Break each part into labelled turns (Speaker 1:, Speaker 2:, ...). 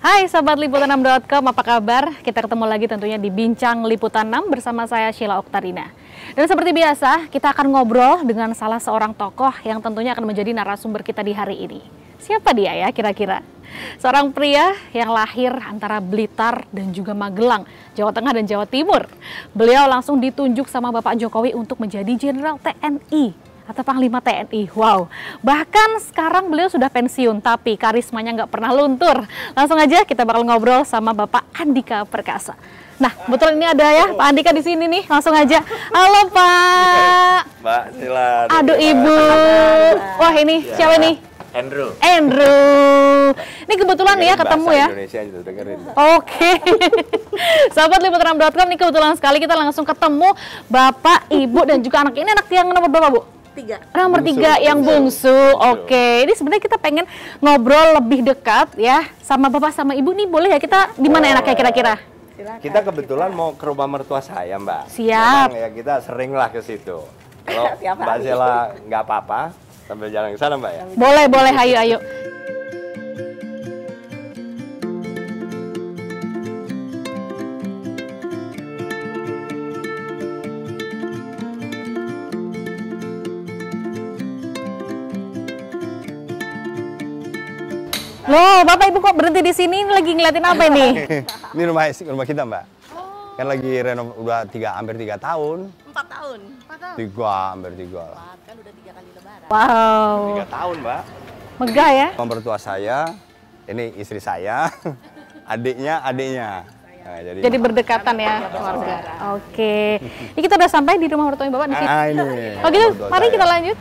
Speaker 1: Hai Sobat Liputan6.com, apa kabar? Kita ketemu lagi tentunya di Bincang Liputan 6 bersama saya Sheila Oktarina. Dan seperti biasa, kita akan ngobrol dengan salah seorang tokoh yang tentunya akan menjadi narasumber kita di hari ini. Siapa dia ya kira-kira? Seorang pria yang lahir antara Blitar dan juga Magelang, Jawa Tengah dan Jawa Timur. Beliau langsung ditunjuk sama Bapak Jokowi untuk menjadi Jenderal TNI. Atau Panglima TNI, wow. Bahkan sekarang beliau sudah pensiun, tapi karismanya nggak pernah luntur. Langsung aja kita bakal ngobrol sama Bapak Andika Perkasa. Nah, betul ini ada ya Pak Andika di sini nih, langsung aja. Halo Pak.
Speaker 2: Mbak Sheila.
Speaker 1: Aduh Ibu. Wah ini ya. Siapa nih?
Speaker 2: Andrew.
Speaker 1: Ini kebetulan ya ketemu ya.
Speaker 2: Indonesia itu dengerin.
Speaker 1: Oke. Sahabat Liputan6.com, nih kebetulan sekali kita langsung ketemu Bapak, Ibu dan juga anak. Ini anak yang nomor berapa Bu? Nomor tiga yang bungsu. Oke, ini sebenarnya kita pengen ngobrol lebih dekat ya sama Bapak sama Ibu nih, boleh ya kita di mana enaknya kira-kira?
Speaker 2: Kita kebetulan mau ke rumah mertua saya, Mbak.
Speaker 1: Siap.
Speaker 2: Memang ya kita sering lah ke situ. Kalau Mbak Sheila nggak apa-apa, sambil jalan ke sana, Mbak ya.
Speaker 1: Boleh, ayo. Loh, Bapak Ibu kok berhenti di sini? Ini lagi ngeliatin apa ini?
Speaker 2: Ini rumah kita, Mbak. Kan lagi renov udah hampir 3 tahun.
Speaker 3: 4 tahun.
Speaker 2: 3, hampir 3.
Speaker 3: Kan udah 3 kali lebaran.
Speaker 1: Wow.
Speaker 2: 3 tahun, Mbak.
Speaker 1: Megah ya?
Speaker 2: Mertua saya, ini istri saya, adiknya. Nah,
Speaker 1: jadi berdekatan ya keluarga. Oke. Ini kita udah sampai di rumah mertuanya Bapak di sini.
Speaker 2: Ini.
Speaker 1: Oh gitu, mari kita lanjut.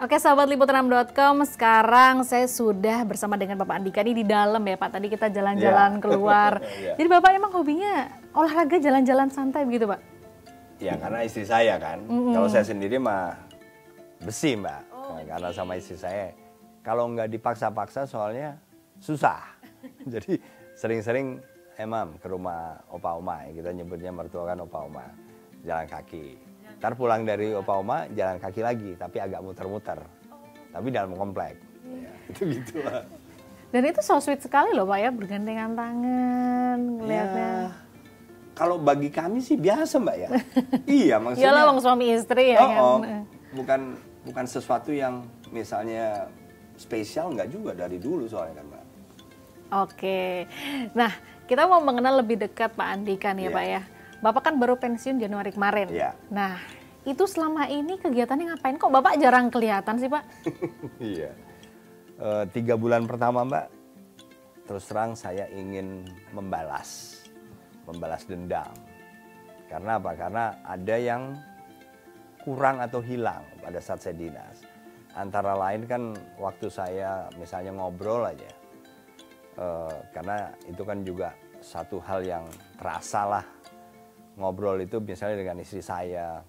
Speaker 1: Oke sahabat Liputan6.com, sekarang saya sudah bersama dengan Bapak Andika ini di dalam ya Pak. Tadi kita jalan-jalan keluar. Jadi Bapak emang hobinya olahraga jalan-jalan santai begitu Pak?
Speaker 2: Ya karena istri saya kan. Kalau saya sendiri mah besi Mbak. Karena sama istri saya. Kalau nggak dipaksa-paksa soalnya susah. Jadi sering-sering emang ke rumah opa oma. Kita nyebutnya mertua kan opa oma. Jalan kaki. Ntar pulang dari opa oma jalan kaki lagi, tapi agak muter-muter. Tapi dalam komplek. Ya, itu gitu lah.
Speaker 1: Dan itu so sweet sekali loh Pak ya, bergandengan tangan, ngeliatnya.
Speaker 2: Ya, kalau bagi kami sih biasa Mbak ya. Iya maksudnya.
Speaker 1: Iyalah bang suami istri ya kan.
Speaker 2: Bukan sesuatu yang misalnya spesial, nggak juga dari dulu soalnya kan Mbak.
Speaker 1: Oke. Nah, kita mau mengenal lebih dekat Pak Andika nih ya Pak ya. Bapak kan baru pensiun Januari kemarin.
Speaker 2: Iya.
Speaker 1: Nah, itu selama ini kegiatannya ngapain? Kok Bapak jarang kelihatan sih, Pak?
Speaker 2: Iya. 3 bulan pertama, Mbak, terus terang saya ingin membalas dendam. Karena apa? Karena ada yang kurang atau hilang pada saat saya dinas. Antara lain kan waktu saya misalnya ngobrol aja. Karena itu kan juga satu hal yang terasa lah. Ngobrol itu misalnya dengan istri saya,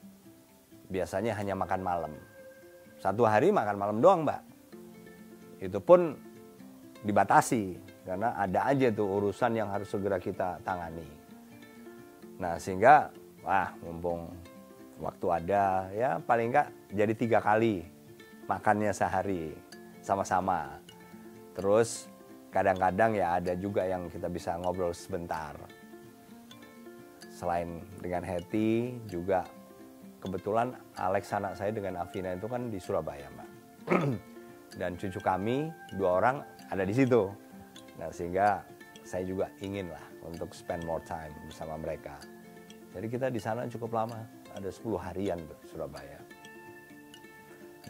Speaker 2: biasanya hanya makan malam. 1 hari makan malam doang Mbak. Itu pun dibatasi, karena ada aja tuh urusan yang harus segera kita tangani. Nah sehingga, mumpung waktu ada, ya paling enggak jadi 3 kali makannya sehari, sama-sama. Terus kadang-kadang ya ada juga yang kita bisa ngobrol sebentar. Selain dengan Hetty, juga kebetulan Alex anak saya dengan Afina itu kan di Surabaya, Mbak. Dan cucu kami 2 orang ada di situ. Nah, sehingga saya juga ingin lah untuk spend more time bersama mereka. Jadi kita di sana cukup lama, ada 10 harian tuh Surabaya.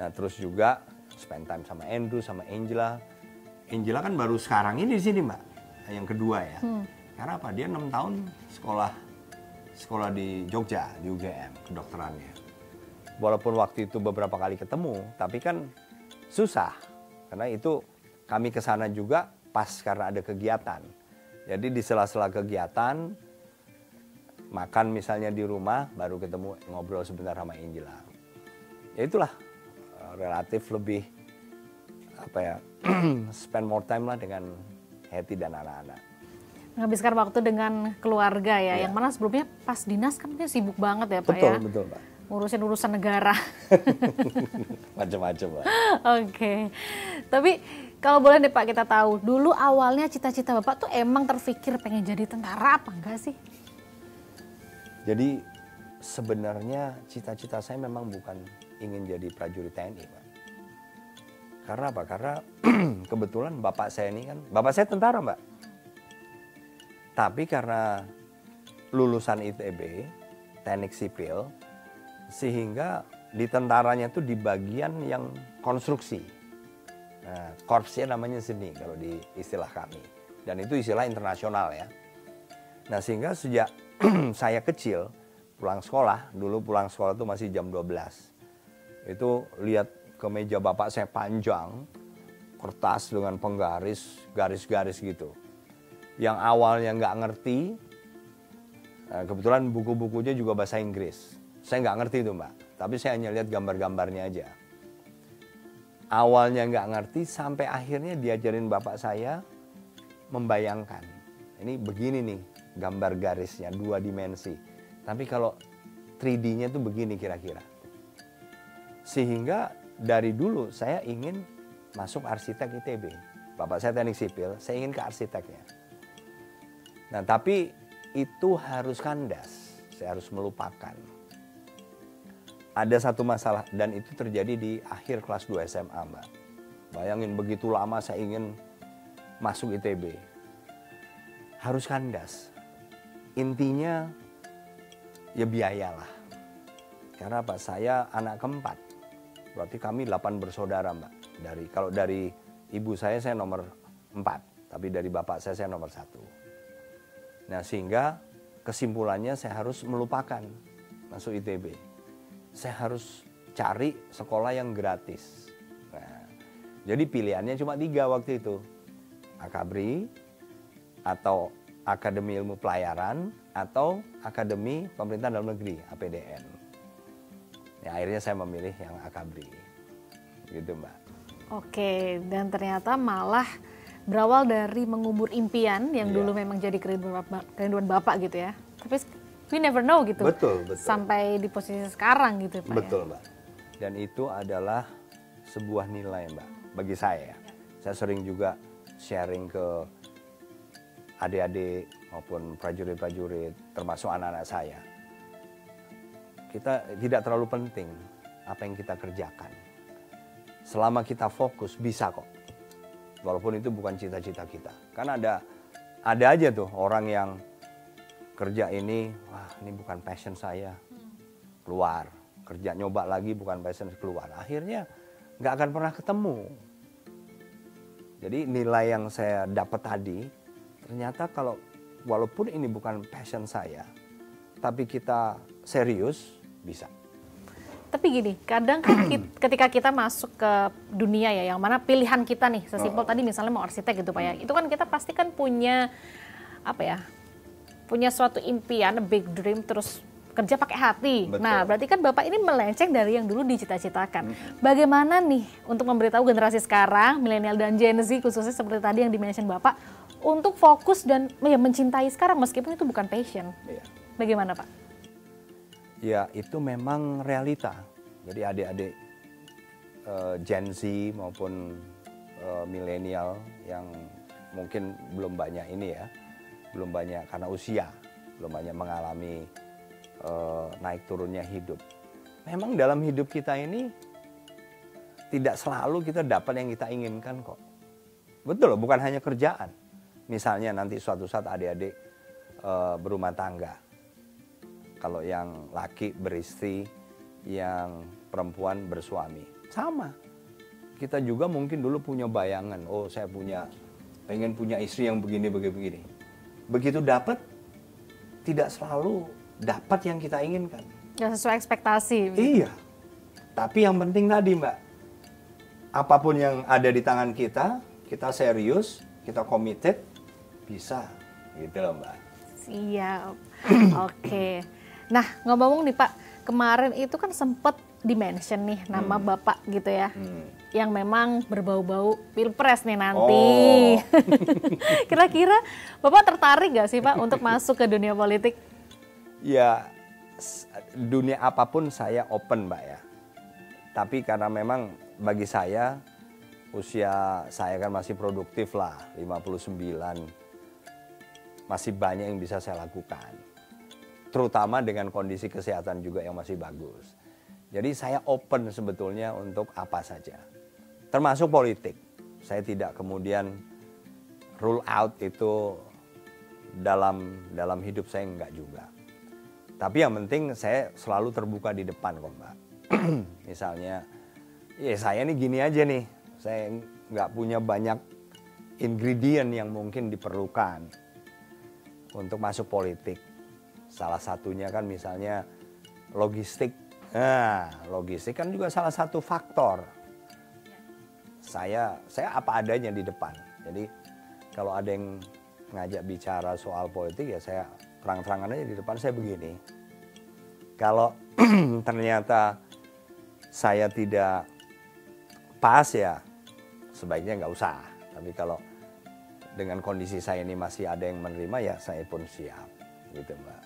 Speaker 2: Nah, terus juga spend time sama Andrew, sama Angela. Angela kan baru sekarang ini di sini, Mbak. Yang kedua ya. Karena apa? Dia 6 tahun sekolah di Jogja, di UGM, kedokterannya. Walaupun waktu itu beberapa kali ketemu, tapi kan susah. Karena itu kami ke sana juga pas karena ada kegiatan. Jadi di sela-sela kegiatan, makan misalnya di rumah, baru ketemu ngobrol sebentar sama Angela. Ya itulah, relatif lebih, spend more time lah dengan Hetty dan anak-anak.
Speaker 1: Menghabiskan waktu dengan keluarga ya, yang mana sebelumnya pas dinas kan dia sibuk banget ya Pak
Speaker 2: betul,
Speaker 1: ya.
Speaker 2: Betul Pak.
Speaker 1: ngurusin urusan negara.
Speaker 2: Macam-macam lah.
Speaker 1: Oke. Tapi kalau boleh deh Pak kita tahu, dulu awalnya cita-cita Bapak tuh emang terpikir pengen jadi tentara apa enggak sih?
Speaker 2: Jadi sebenarnya cita-cita saya memang bukan ingin jadi prajurit TNI, Pak. Karena apa? Karena kebetulan bapak saya ini kan, bapak saya tentara, Mbak. Tapi karena lulusan ITB, teknik sipil, sehingga di tentaranya tuh di bagian yang konstruksi. Nah, korpsnya namanya seni kalau di istilah kami. Dan itu istilah internasional ya. Nah, sehingga sejak saya kecil, pulang sekolah, dulu pulang sekolah itu masih jam 12. Itu lihat ke meja bapak saya panjang, kertas dengan penggaris, garis-garis gitu. Yang awalnya nggak ngerti, kebetulan buku-bukunya juga bahasa Inggris. Saya nggak ngerti itu, Mbak, tapi saya hanya lihat gambar-gambarnya aja. Awalnya nggak ngerti, sampai akhirnya diajarin bapak saya membayangkan. Ini begini nih, gambar garisnya, 2 dimensi. Tapi kalau 3D-nya tuh begini kira-kira. Sehingga dari dulu saya ingin masuk arsitek ITB. Bapak saya teknik sipil, saya ingin ke arsiteknya. Nah, tapi itu harus kandas, saya harus melupakan. Ada satu masalah, dan itu terjadi di akhir kelas 2 SMA, Mbak. Bayangin begitu lama saya ingin masuk ITB. Harus kandas. Intinya, ya biayalah. Karena apa? Saya anak keempat. Berarti kami 8 bersaudara, Mbak. Kalau dari ibu saya nomor 4. Tapi dari bapak saya nomor 1. Nah, sehingga kesimpulannya saya harus melupakan masuk ITB. Saya harus cari sekolah yang gratis. Nah, jadi pilihannya cuma 3 waktu itu. Akabri, atau Akademi Ilmu Pelayaran, atau Akademi Pemerintahan Dalam Negeri, APDN. Ya, akhirnya saya memilih yang Akabri. Gitu, Mbak.
Speaker 1: Oke, dan ternyata malah berawal dari mengubur impian yang
Speaker 2: Iya.
Speaker 1: dulu memang jadi kerinduan Bapak gitu ya. Tapi we never know gitu.
Speaker 2: Betul, betul.
Speaker 1: Sampai di posisi sekarang gitu Pak.
Speaker 2: Betul, Mbak. Dan itu adalah sebuah nilai, Mbak, bagi saya. Saya sering juga sharing ke adik-adik maupun prajurit-prajurit, termasuk anak-anak saya. Kita tidak terlalu penting apa yang kita kerjakan. Selama kita fokus, bisa kok. Walaupun itu bukan cita-cita kita. Karena ada aja tuh orang yang kerja ini, wah ini bukan passion saya, keluar. Kerja nyoba lagi bukan passion, keluar. Akhirnya nggak akan pernah ketemu. Jadi nilai yang saya dapat tadi, ternyata kalau walaupun ini bukan passion saya, tapi kita serius, bisa.
Speaker 1: Tapi gini, kadang kan ketika kita masuk ke dunia ya, yang mana pilihan kita nih, sesimpel tadi misalnya mau arsitek gitu Pak ya, itu kan kita pasti kan punya, apa ya, punya suatu impian, a big dream, terus kerja pakai hati.
Speaker 2: Betul.
Speaker 1: Nah, berarti kan Bapak ini melenceng dari yang dulu dicita-citakan. Bagaimana nih untuk memberitahu generasi sekarang, milenial dan Gen Z khususnya seperti tadi yang di-mention Bapak, untuk fokus dan ya, mencintai sekarang meskipun itu bukan passion.
Speaker 2: Iya.
Speaker 1: Bagaimana Pak?
Speaker 2: Ya, itu memang realita. Jadi adik-adik Gen Z maupun milenial yang mungkin belum banyak ini ya, belum banyak karena usia, belum banyak mengalami naik turunnya hidup. Memang dalam hidup kita ini tidak selalu kita dapat yang kita inginkan kok. Betul loh, bukan hanya kerjaan. Misalnya nanti suatu saat adik-adik berumah tangga. Kalau yang laki beristri, yang perempuan bersuami. Sama. Kita juga mungkin dulu punya bayangan, oh saya pengen punya istri yang begini. Begitu dapat, tidak selalu dapat yang kita inginkan.
Speaker 1: Gak sesuai ekspektasi.
Speaker 2: Iya. Tapi yang penting tadi Mbak, apapun yang ada di tangan kita serius, kita committed, bisa. Gitu loh Mbak.
Speaker 1: Siap. Oke. Nah, ngomong-ngomong nih Pak, kemarin itu kan sempat di-mention nih nama Bapak gitu ya. Yang memang berbau-bau Pilpres nih nanti.
Speaker 2: Oh.
Speaker 1: Kira-kira Bapak tertarik gak sih Pak untuk masuk ke dunia politik?
Speaker 2: Ya, dunia apapun saya open Mbak ya. Tapi karena memang bagi saya, usia saya kan masih produktif lah, 59. Masih banyak yang bisa saya lakukan. Terutama dengan kondisi kesehatan juga yang masih bagus. Jadi saya open sebetulnya untuk apa saja. Termasuk politik. Saya tidak kemudian rule out itu dalam hidup saya, enggak juga. Tapi yang penting saya selalu terbuka di depan kok Mbak. Misalnya, ya saya nih gini aja nih. Saya nggak punya banyak ingredient yang mungkin diperlukan untuk masuk politik. Salah satunya kan misalnya logistik. Nah, logistik kan juga salah satu faktor. Saya apa adanya di depan. Jadi kalau ada yang ngajak bicara soal politik ya saya terang-terangan aja di depan saya begini. Kalau ternyata saya tidak pas ya sebaiknya nggak usah. Tapi kalau dengan kondisi saya ini masih ada yang menerima ya saya pun siap gitu Mbak.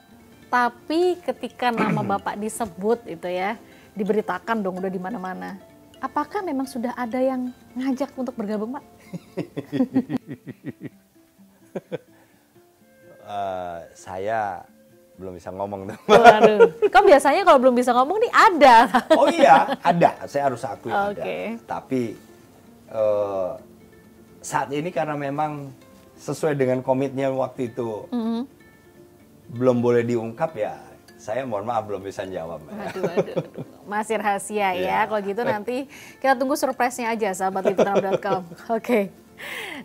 Speaker 1: Tapi ketika nama Bapak disebut itu ya, diberitakan dong udah di mana-mana. Apakah memang sudah ada yang ngajak untuk bergabung Pak?
Speaker 2: Saya belum bisa ngomong tuh.
Speaker 1: Waduh, kok biasanya kalau belum bisa ngomong nih ada.
Speaker 2: Oh iya, ada. Saya harus akui ada. Tapi saat ini karena memang sesuai dengan komitmen waktu itu belum boleh diungkap ya. Saya mohon maaf belum bisa jawab.
Speaker 1: Aduh. Masih rahasia ya. Kalau gitu nanti kita tunggu surprise-nya aja sahabat liputan.com. Oke.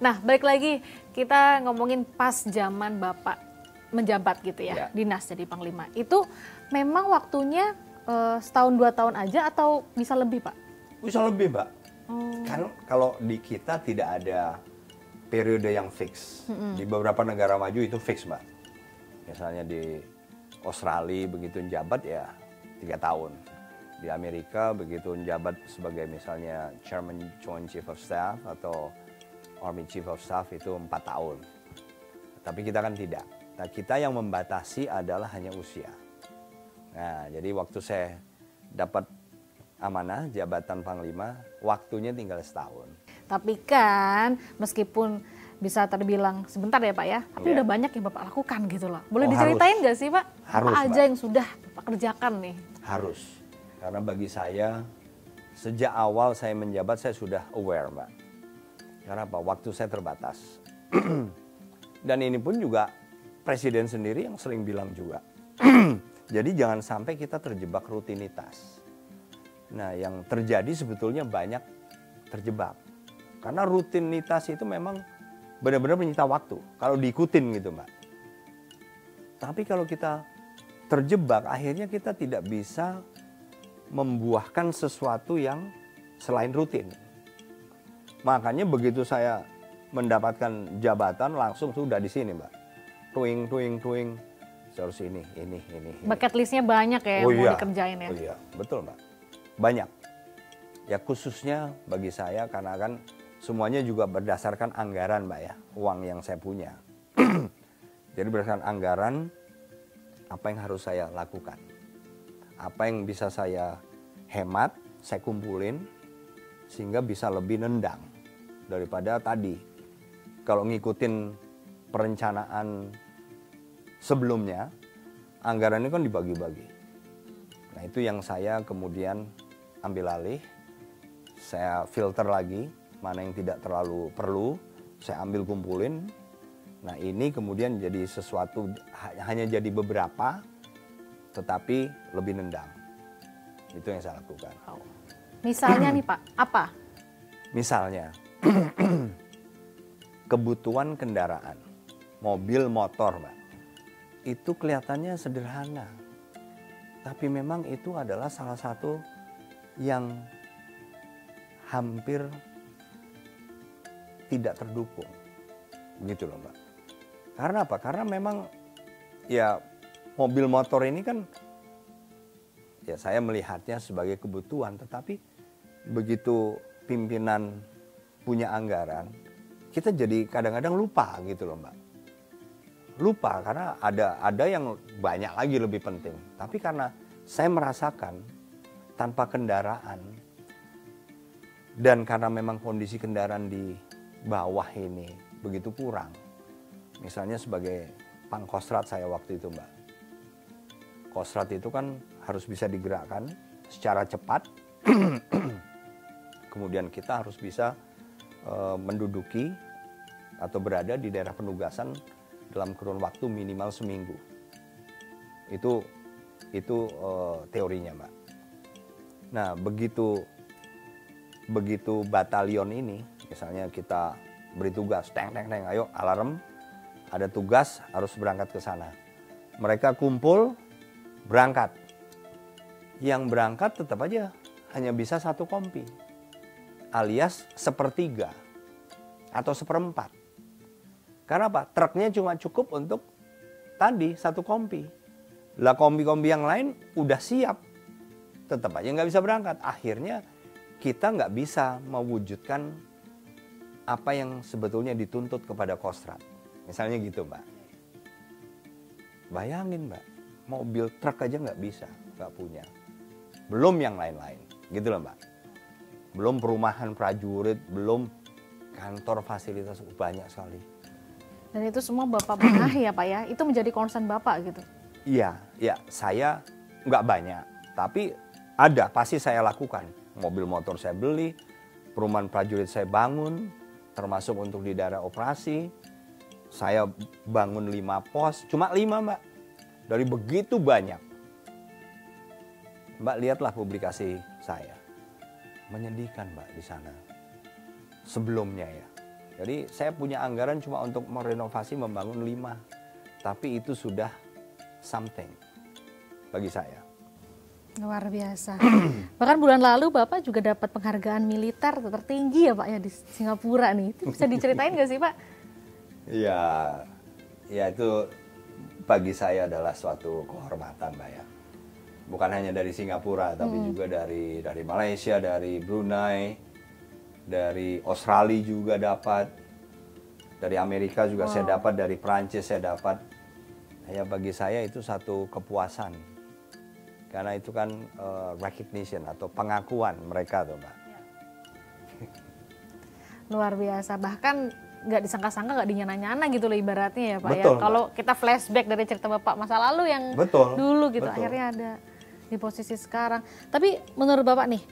Speaker 1: Nah, balik lagi kita ngomongin pas zaman Bapak menjabat gitu ya, dinas jadi Panglima. Itu memang waktunya setahun 2 tahun aja atau bisa lebih Pak?
Speaker 2: Bisa lebih Mbak. Kan kalau di kita tidak ada periode yang fix. Di beberapa negara maju itu fix Mbak. Misalnya di Australia begitu menjabat ya 3 tahun. Di Amerika begitu menjabat sebagai misalnya Chairman Joint Chief of Staff atau Army Chief of Staff itu 4 tahun. Tapi kita kan tidak. Nah, kita yang membatasi adalah hanya usia. Nah, jadi waktu saya dapat amanah jabatan Panglima, waktunya tinggal setahun.
Speaker 1: Tapi kan meskipun bisa terbilang sebentar ya Pak ya, tapi udah banyak yang Bapak lakukan gitu loh. Boleh diceritain nggak sih Pak?
Speaker 2: Harus,
Speaker 1: apa aja
Speaker 2: Mbak.
Speaker 1: yang sudah Bapak kerjakan nih?
Speaker 2: Harus. Karena bagi saya, sejak awal saya menjabat saya sudah aware Mbak. Karena apa? Waktu saya terbatas. Dan ini pun juga Presiden sendiri yang sering bilang juga. Jadi jangan sampai kita terjebak rutinitas. Nah yang terjadi sebetulnya banyak terjebak. Karena rutinitas itu memang benar-benar menyita waktu. Kalau diikutin gitu Mbak. Tapi kalau kita terjebak akhirnya kita tidak bisa membuahkan sesuatu yang selain rutin. Makanya begitu saya mendapatkan jabatan langsung sudah di sini Mbak. Tuing. Saya harus ini.
Speaker 1: Bucket listnya banyak ya yang mau dikerjain ya?
Speaker 2: Oh iya, betul Mbak. Banyak. Ya khususnya bagi saya karena kan semuanya juga berdasarkan anggaran Mbak ya. Uang yang saya punya. Jadi berdasarkan anggaran, apa yang harus saya lakukan. Apa yang bisa saya hemat, saya kumpulin, sehingga bisa lebih nendang. Daripada tadi, kalau ngikutin perencanaan sebelumnya, anggaran ini kan dibagi-bagi. Nah itu yang saya kemudian ambil alih, saya filter lagi, mana yang tidak terlalu perlu, saya ambil kumpulin. Nah ini kemudian jadi sesuatu, hanya jadi beberapa, tetapi lebih nendang. Itu yang saya lakukan.
Speaker 1: Misalnya nih Pak, apa?
Speaker 2: Misalnya, kebutuhan kendaraan, mobil, motor, Mbak. Itu kelihatannya sederhana. Tapi memang itu adalah salah satu yang hampir tidak terdukung. Begitu loh Mbak. Karena apa? Karena memang ya mobil motor ini kan ya saya melihatnya sebagai kebutuhan. Tetapi begitu pimpinan punya anggaran, kita jadi kadang-kadang lupa gitu loh Mbak. lupa karena ada yang banyak lagi lebih penting. Tapi karena saya merasakan tanpa kendaraan dan karena memang kondisi kendaraan di bawah ini begitu kurang. Misalnya sebagai pangkostrat saya waktu itu, Mbak. Kostrat itu kan harus bisa digerakkan secara cepat. Kemudian kita harus bisa menduduki atau berada di daerah penugasan dalam kurun waktu minimal seminggu. Itu teorinya, Mbak. Nah, begitu batalion ini, misalnya kita beri tugas, teng, ayo alarm, ada tugas harus berangkat ke sana. Mereka kumpul, berangkat. Yang berangkat tetap aja hanya bisa 1 kompi, alias 1/3 atau 1/4. Karena apa? Truknya cuma cukup untuk tadi 1 kompi. Lah kompi-kompi yang lain udah siap, tetap aja nggak bisa berangkat. Akhirnya kita nggak bisa mewujudkan apa yang sebetulnya dituntut kepada Kostrat. Misalnya gitu, Mbak. Bayangin, Mbak, mobil truk aja nggak bisa, nggak punya. Belum yang lain-lain, gitu loh, Mbak. Belum perumahan prajurit, belum kantor fasilitas, banyak sekali.
Speaker 1: Dan itu semua Bapak benahi ya Pak ya? Itu menjadi concern Bapak gitu?
Speaker 2: Iya, saya nggak banyak, tapi ada, pasti saya lakukan. Mobil motor saya beli, perumahan prajurit saya bangun, termasuk untuk di daerah operasi. Saya bangun 5 pos, cuma 5, Mbak. Dari begitu banyak. Mbak, lihatlah publikasi saya. Menyedihkan, Mbak, di sana. Sebelumnya ya. Jadi saya punya anggaran cuma untuk merenovasi, membangun 5. Tapi itu sudah something bagi saya.
Speaker 1: Luar biasa. Bahkan bulan lalu Bapak juga dapat penghargaan militer tertinggi ya Pak ya di Singapura nih. Itu bisa diceritain nggak sih Pak?
Speaker 2: Ya itu bagi saya adalah suatu kehormatan, Mbak ya. Bukan hanya dari Singapura, tapi juga dari Malaysia, dari Brunei, dari Australia juga dapat, dari Amerika juga saya dapat, dari Prancis saya dapat. Ya bagi saya itu satu kepuasan, karena itu kan recognition atau pengakuan mereka tuh, Mbak.
Speaker 1: Luar biasa, bahkan nggak disangka-sangka, nggak dinyana-nyana gitu loh ibaratnya ya Pak.
Speaker 2: Betul,
Speaker 1: ya. Kalau kita flashback dari cerita Bapak masa lalu yang dulu gitu, akhirnya ada di posisi sekarang. Tapi menurut Bapak nih,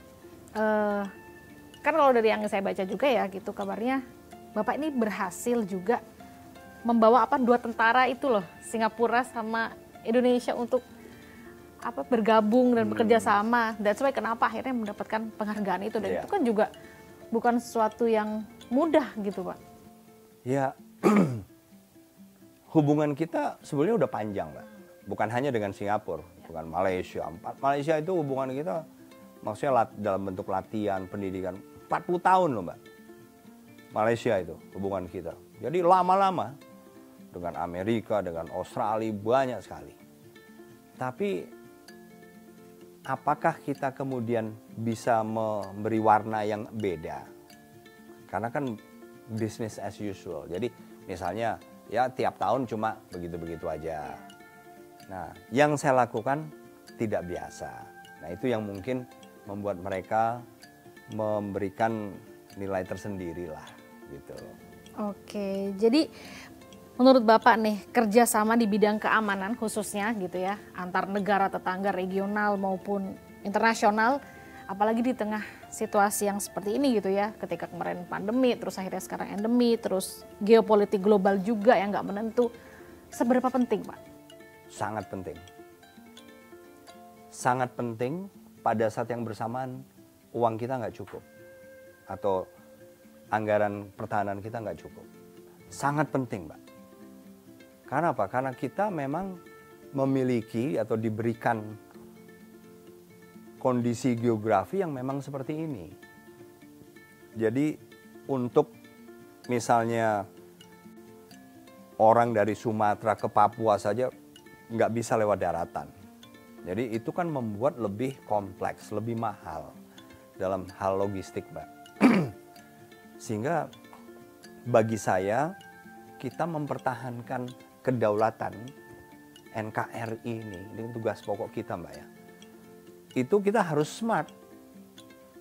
Speaker 1: kan kalau dari yang saya baca juga ya gitu kabarnya, Bapak ini berhasil juga membawa 2 tentara itu loh, Singapura sama Indonesia untuk bergabung dan bekerja sama. That's why kenapa akhirnya mendapatkan penghargaan itu. Dan itu kan juga bukan sesuatu yang mudah gitu Pak.
Speaker 2: Ya, hubungan kita sebenarnya udah panjang, Mbak. Bukan hanya dengan Singapura, bukan Malaysia. Malaysia itu hubungan kita maksudnya dalam bentuk latihan, pendidikan. 40 tahun loh, Mbak. Malaysia itu hubungan kita. Jadi lama-lama dengan Amerika, dengan Australia banyak sekali. Tapi apakah kita kemudian bisa memberi warna yang beda? Karena kan business as usual. Jadi misalnya ya tiap tahun cuma begitu-begitu aja. Nah, yang saya lakukan tidak biasa. Nah, itu yang mungkin membuat mereka memberikan nilai tersendiri lah gitu.
Speaker 1: Oke, jadi menurut Bapak nih, kerjasama di bidang keamanan khususnya gitu ya, antar negara tetangga regional maupun internasional, apalagi di tengah situasi yang seperti ini gitu ya, ketika kemarin pandemi, terus akhirnya sekarang endemi, terus geopolitik global juga yang nggak menentu, seberapa penting Pak?
Speaker 2: Sangat penting. Sangat penting pada saat yang bersamaan uang kita nggak cukup. Atau anggaran pertahanan kita nggak cukup. Sangat penting, Mbak. Karena apa? Karena kita memang memiliki atau diberikan kondisi geografi yang memang seperti ini. Jadi untuk misalnya orang dari Sumatera ke Papua saja nggak bisa lewat daratan. Jadi itu kan membuat lebih kompleks, lebih mahal dalam hal logistik, Mbak. Sehingga bagi saya kita mempertahankan kedaulatan NKRI ini tugas pokok kita Mbak ya. Itu kita harus smart.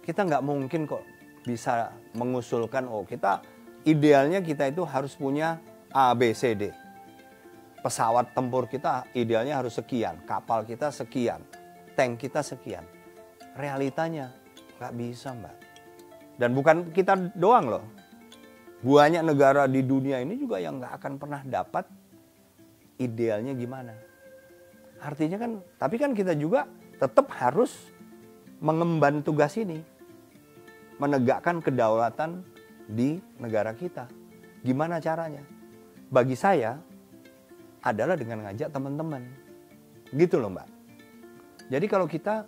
Speaker 2: Kita nggak mungkin kok bisa mengusulkan, oh kita idealnya kita itu harus punya A, B, C, D. Pesawat tempur kita idealnya harus sekian, kapal kita sekian, tank kita sekian. Realitanya nggak bisa Mbak. Dan bukan kita doang loh. Banyak negara di dunia ini juga yang nggak akan pernah dapat idealnya gimana. Artinya kan, tapi kan kita juga tetap harus mengemban tugas ini. Menegakkan kedaulatan di negara kita. Gimana caranya? Bagi saya adalah dengan ngajak teman-teman. Gitu loh Mbak. Jadi kalau kita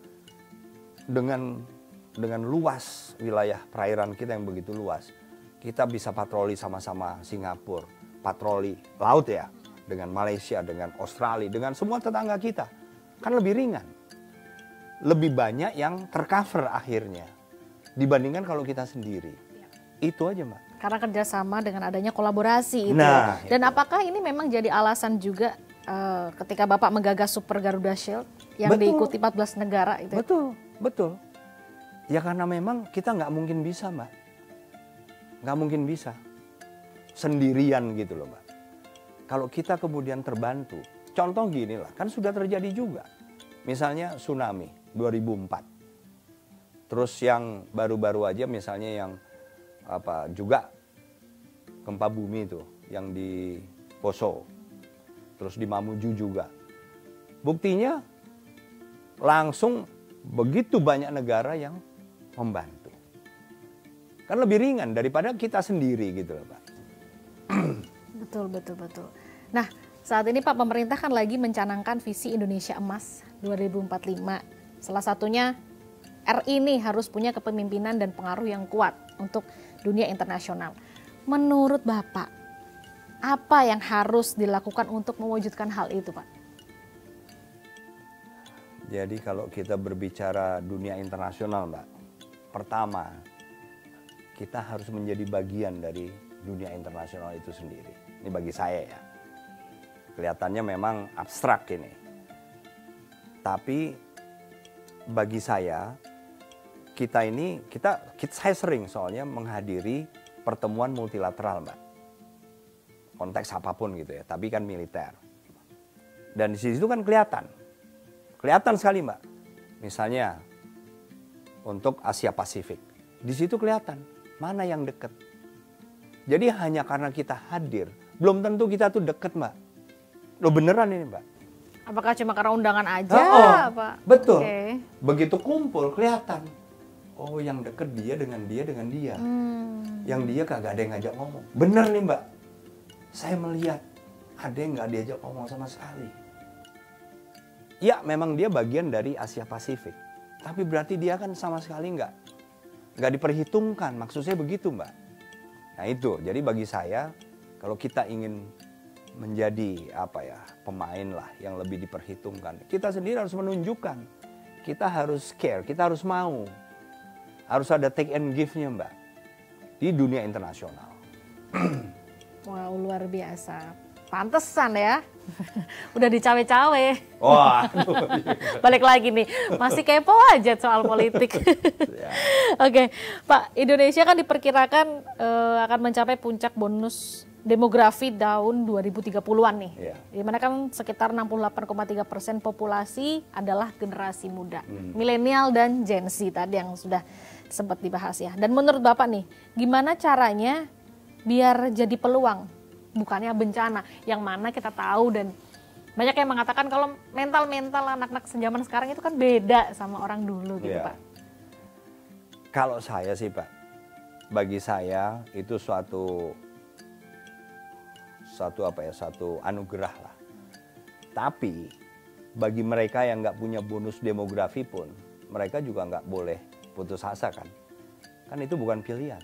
Speaker 2: dengan luas wilayah perairan kita yang begitu luas, kita bisa patroli sama-sama Singapura, patroli laut ya, dengan Malaysia, dengan Australia, dengan semua tetangga kita. Kan lebih ringan. Lebih banyak yang tercover akhirnya dibandingkan kalau kita sendiri. Itu aja Mbak.
Speaker 1: Karena kerjasama dengan adanya kolaborasi itu.
Speaker 2: Nah,
Speaker 1: Dan apakah ini memang jadi alasan juga ketika Bapak menggagas Super Garuda Shield yang
Speaker 2: Betul.
Speaker 1: diikuti 14 negara itu?
Speaker 2: Betul. Ya karena memang kita nggak mungkin bisa Mbak. Nggak mungkin bisa. Sendirian gitu loh Mbak. Kalau kita kemudian terbantu. Contoh gini lah, kan sudah terjadi juga. Misalnya tsunami 2004. Terus yang baru-baru aja misalnya yang juga gempa bumi itu yang di Poso, terus di Mamuju juga. Buktinya langsung begitu banyak negara yang membantu. Kan lebih ringan daripada kita sendiri gitu loh Pak.
Speaker 1: Betul. Nah, saat ini Pak, pemerintah kan lagi mencanangkan visi Indonesia Emas 2045. Salah satunya RI ini harus punya kepemimpinan dan pengaruh yang kuat untuk dunia internasional. Menurut Bapak, apa yang harus dilakukan untuk mewujudkan hal itu, Pak?
Speaker 2: Jadi kalau kita berbicara dunia internasional, Mbak, pertama kita harus menjadi bagian dari dunia internasional itu sendiri. Ini bagi saya ya. Kelihatannya memang abstrak ini. Tapi bagi saya, saya sering soalnya menghadiri pertemuan multilateral, Mbak. Konteks apapun gitu ya, tapi kan militer. Dan di situ kan kelihatan sekali, Mbak. Misalnya untuk Asia Pasifik, di situ kelihatan mana yang dekat. Jadi hanya karena kita hadir, belum tentu kita tuh deket, Mbak. Loh beneran ini, Mbak.
Speaker 1: Apakah cuma karena undangan aja? Apa?
Speaker 2: Betul.
Speaker 1: Okay.
Speaker 2: Begitu kumpul kelihatan. Oh, yang deket dia dengan dia. Yang dia kagak ada yang ngajak ngomong. Bener nih Mbak. Saya melihat ada yang nggak diajak ngomong sama sekali. Ya, memang dia bagian dari Asia Pasifik. Tapi berarti dia kan sama sekali nggak diperhitungkan. Maksud saya begitu Mbak. Nah itu, jadi bagi saya kalau kita ingin menjadi pemain lah yang lebih diperhitungkan, kita sendiri harus menunjukkan, kita harus care, kita harus mau, harus ada take and give-nya Mbak di dunia internasional.
Speaker 1: Wow, luar biasa, pantesan ya, udah dicawe-cawe.
Speaker 2: Wah,
Speaker 1: balik lagi nih, masih kepo aja soal politik. Oke, Pak, Indonesia kan diperkirakan akan mencapai puncak bonus demografi tahun 2030-an nih. Dimana kan sekitar 68,3% populasi adalah generasi muda. Milenial dan Gen Z tadi yang sudah sempat dibahas ya. Dan menurut Bapak nih, gimana caranya biar jadi peluang, bukannya bencana, yang mana kita tahu dan banyak yang mengatakan kalau mental anak-anak zaman sekarang itu kan beda sama orang dulu gitu Pak.
Speaker 2: Kalau saya sih Pak, bagi saya itu suatu anugerah lah. Tapi bagi mereka yang nggak punya bonus demografi pun, mereka juga nggak boleh putus asa kan. Kan itu bukan pilihan.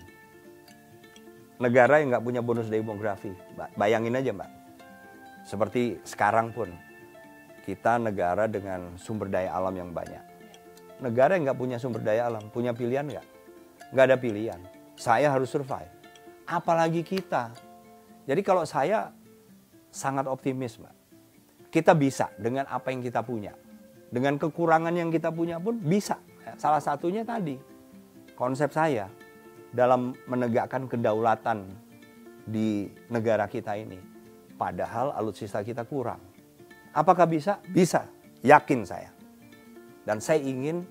Speaker 2: Negara yang nggak punya bonus demografi, bayangin aja Mbak. Seperti sekarang pun, kita negara dengan sumber daya alam yang banyak. Negara yang nggak punya sumber daya alam, punya pilihan nggak? Nggak ada pilihan. Saya harus survive. Apalagi kita Jadi kalau saya sangat optimis, Mbak. Kita bisa dengan apa yang kita punya. Dengan kekurangan yang kita punya pun bisa. Salah satunya tadi, konsep saya dalam menegakkan kedaulatan di negara kita ini. Padahal alutsista kita kurang. Apakah bisa? Bisa. Yakin saya. Dan saya ingin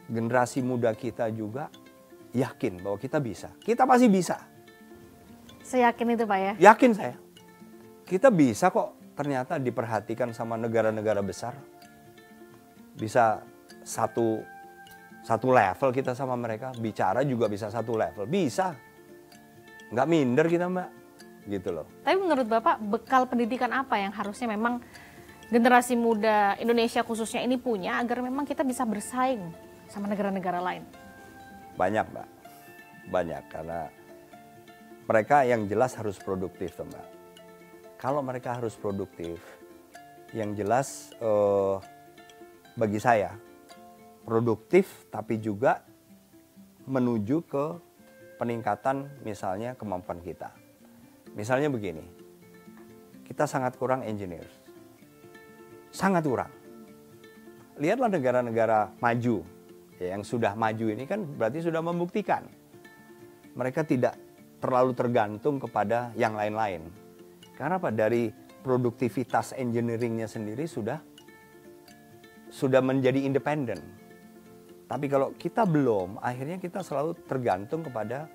Speaker 2: generasi muda kita juga yakin bahwa kita bisa. Kita pasti bisa.
Speaker 1: Saya yakin itu Pak ya?
Speaker 2: Yakin saya. Kita bisa kok ternyata diperhatikan sama negara-negara besar. Bisa satu level kita sama mereka. Bicara juga bisa satu level. Bisa. Nggak minder kita, Mbak. Gitu loh.
Speaker 1: Tapi menurut Bapak, bekal pendidikan apa yang harusnya memang generasi muda Indonesia khususnya ini punya agar memang kita bisa bersaing sama negara-negara lain?
Speaker 2: Banyak, Mbak. Banyak, karena mereka yang jelas harus produktif, Mbak. Kalau mereka harus produktif, yang jelas bagi saya, produktif tapi juga menuju ke peningkatan misalnya kemampuan kita. Misalnya begini, kita sangat kurang engineer. Sangat kurang. Lihatlah negara-negara maju, ya, yang sudah maju ini kan berarti sudah membuktikan. Mereka tidak terlalu tergantung kepada yang lain-lain. Karena apa? Dari produktivitas engineeringnya sendiri sudah menjadi independen. Tapi kalau kita belum, akhirnya kita selalu tergantung kepada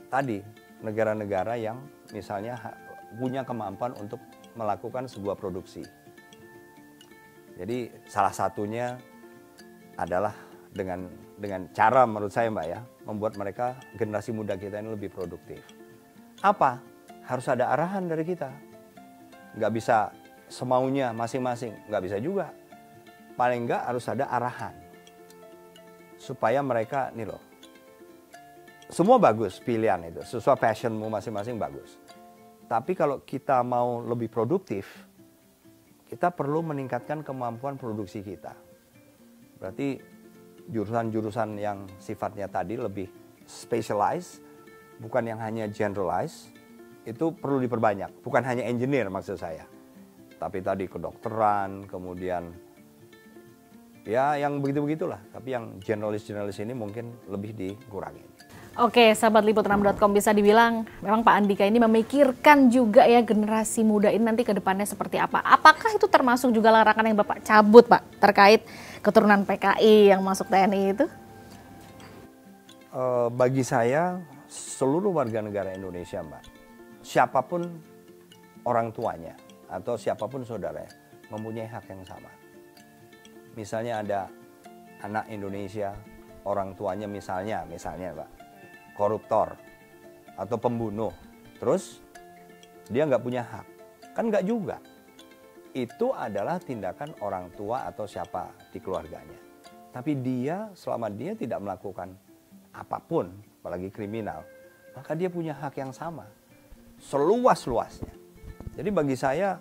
Speaker 2: tadi negara-negara yang misalnya punya kemampuan untuk melakukan sebuah produksi. Jadi salah satunya adalah dengan cara menurut saya, Mbak, ya, membuat mereka, generasi muda kita ini lebih produktif. Apa? Harus ada arahan dari kita. Nggak bisa semaunya masing-masing, nggak bisa juga. Paling nggak harus ada arahan. Supaya mereka, nih loh, semua bagus pilihan itu, sesuai passionmu masing-masing bagus. Tapi kalau kita mau lebih produktif, kita perlu meningkatkan kemampuan produksi kita. Berarti jurusan-jurusan yang sifatnya tadi lebih specialized, bukan yang hanya generalized, itu perlu diperbanyak. Bukan hanya engineer maksud saya. Tapi tadi kedokteran, kemudian ya yang begitu-begitulah. Tapi yang generalis-generalis ini mungkin lebih dikurangi.
Speaker 1: Oke, sahabat Liput6.com, bisa dibilang memang Pak Andika ini memikirkan juga ya generasi muda ini nanti ke depannya seperti apa. Apakah itu termasuk juga larangan yang Bapak cabut, Pak, terkait keturunan PKI yang masuk TNI itu?
Speaker 2: Bagi saya, seluruh warga negara Indonesia, Mbak, siapapun orang tuanya atau siapapun saudaranya mempunyai hak yang sama. Misalnya ada anak Indonesia, orang tuanya misalnya Mbak, koruptor atau pembunuh, terus dia nggak punya hak, kan nggak juga. Itu adalah tindakan orang tua atau siapa di keluarganya. Tapi dia, selama dia tidak melakukan apapun, apalagi kriminal, maka dia punya hak yang sama, seluas-luasnya. Jadi bagi saya,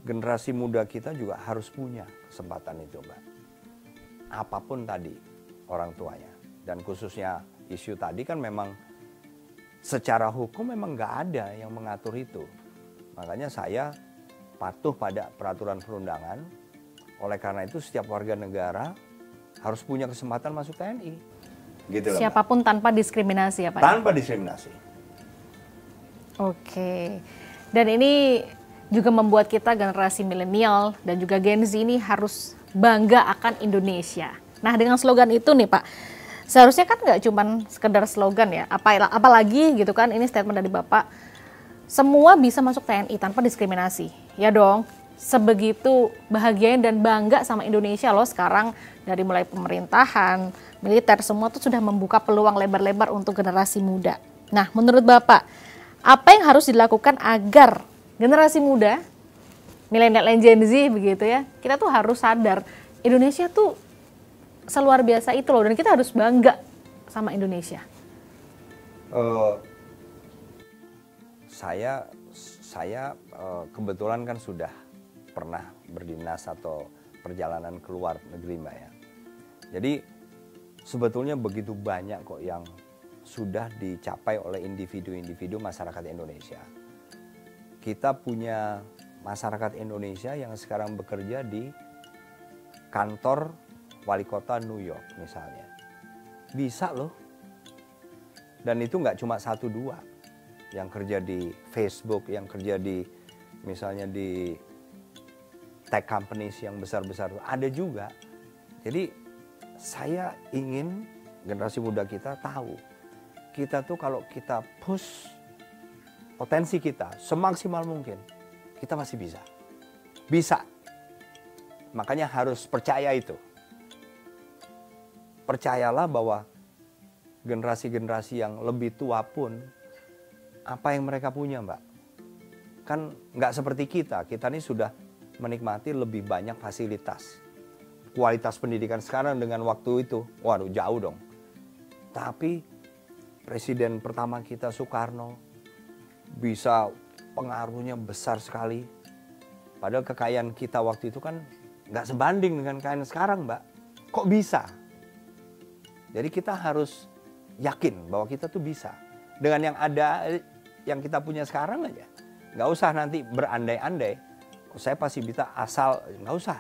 Speaker 2: generasi muda kita juga harus punya kesempatan itu, Mbak. Apapun tadi orang tuanya, dan khususnya isu tadi kan memang secara hukum memang nggak ada yang mengatur itu. Makanya saya patuh pada peraturan perundangan. Oleh karena itu setiap warga negara harus punya kesempatan masuk TNI. Gitu loh,
Speaker 1: siapapun Mbak. Tanpa diskriminasi ya Pak?
Speaker 2: Tanpa diskriminasi.
Speaker 1: Oke. Dan ini juga membuat kita generasi milenial dan juga Gen Z ini harus bangga akan Indonesia. Nah, dengan slogan itu nih Pak, seharusnya kan nggak cuma sekedar slogan ya, apalagi gitu kan, ini statement dari Bapak, semua bisa masuk TNI tanpa diskriminasi. Ya dong, sebegitu bahagianya dan bangga sama Indonesia loh sekarang, dari mulai pemerintahan, militer, semua tuh sudah membuka peluang lebar-lebar untuk generasi muda. Nah, menurut Bapak, apa yang harus dilakukan agar generasi muda, milenial dan Gen Z begitu ya, kita tuh harus sadar, Indonesia tuh seluar biasa itu loh, dan kita harus bangga sama Indonesia.
Speaker 2: Saya kebetulan kan sudah pernah berdinas atau perjalanan ke luar negeri, Mbak, ya. Jadi sebetulnya begitu banyak kok yang sudah dicapai oleh individu-individu masyarakat Indonesia. kita punya masyarakat Indonesia yang sekarang bekerja di kantor wali kota New York misalnya. Bisa loh. Dan itu nggak cuma 1-2 yang kerja di Facebook, yang kerja di misalnya di tech companies yang besar-besar, ada juga. Jadi saya ingin generasi muda kita tahu, kita tuh kalau kita push potensi kita semaksimal mungkin, kita masih bisa. Bisa. Makanya harus percaya itu. Percayalah bahwa generasi-generasi yang lebih tua pun, apa yang mereka punya, Mbak? Kan nggak seperti kita ini sudah menikmati lebih banyak fasilitas. Kualitas pendidikan sekarang dengan waktu itu, waduh jauh dong. Tapi presiden pertama kita Soekarno bisa pengaruhnya besar sekali. Padahal kekayaan kita waktu itu kan nggak sebanding dengan kekayaan sekarang, Mbak. Kok bisa? Jadi kita harus yakin bahwa kita tuh bisa. Dengan yang ada, yang kita punya sekarang aja. Nggak usah nanti berandai-andai. Saya pasti bisa asal, nggak usah.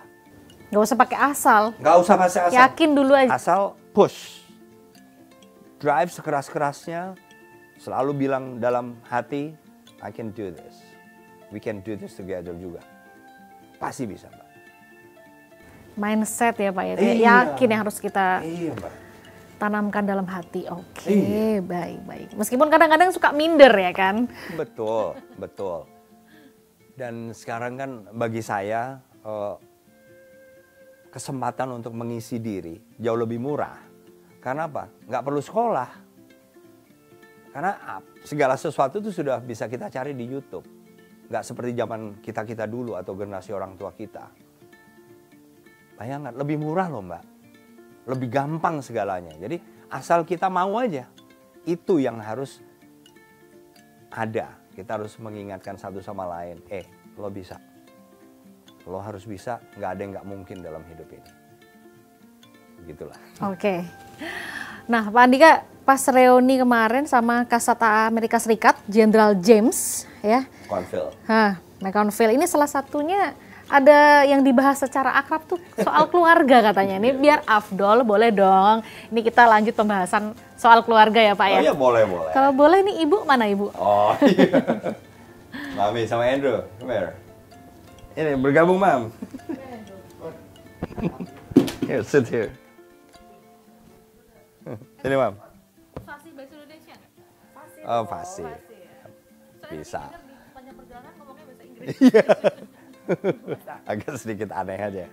Speaker 1: Nggak usah pakai asal.
Speaker 2: Nggak usah pakai asal.
Speaker 1: Yakin dulu aja.
Speaker 2: Asal push. Drive sekeras-kerasnya. Selalu bilang dalam hati, I can do this. We can do this together juga. Pasti bisa, Mbak.
Speaker 1: Mindset ya Pak ya.
Speaker 2: Iya.
Speaker 1: Yakin yang harus kita
Speaker 2: Mbak.
Speaker 1: tanamkan dalam hati. Oke,
Speaker 2: Iya.
Speaker 1: baik. Meskipun kadang-kadang suka minder ya kan.
Speaker 2: Betul, betul. Dan sekarang kan bagi saya kesempatan untuk mengisi diri jauh lebih murah. Karena apa? Nggak perlu sekolah. Karena segala sesuatu itu sudah bisa kita cari di YouTube. Nggak seperti zaman kita dulu atau generasi orang tua kita. Bayangkan, lebih murah loh Mbak. Lebih gampang segalanya. Jadi asal kita mau aja. Itu yang harus ada. Kita harus mengingatkan satu sama lain. Lo bisa. Lo harus bisa. Nggak ada yang nggak mungkin dalam hidup ini. Begitulah.
Speaker 1: Oke. Nah Pak Andika pas reuni kemarin sama Kasata Amerika Serikat, Jenderal James ya. McConville. Ini salah satunya ada yang dibahas secara akrab tuh soal keluarga katanya. Ini biar afdol, boleh dong. Ini kita lanjut pembahasan soal keluarga ya Pak ya.
Speaker 2: Oh iya boleh.
Speaker 1: Kalau boleh nih Ibu, mana Ibu?
Speaker 2: Oh iya. Mami sama Andrew, come here. Ini bergabung Mam. Here, sit here. Sini Mam.
Speaker 1: Fasih bahasa Indonesia?
Speaker 2: Oh fasih. Bisa. Iya. Agak sedikit aneh aja.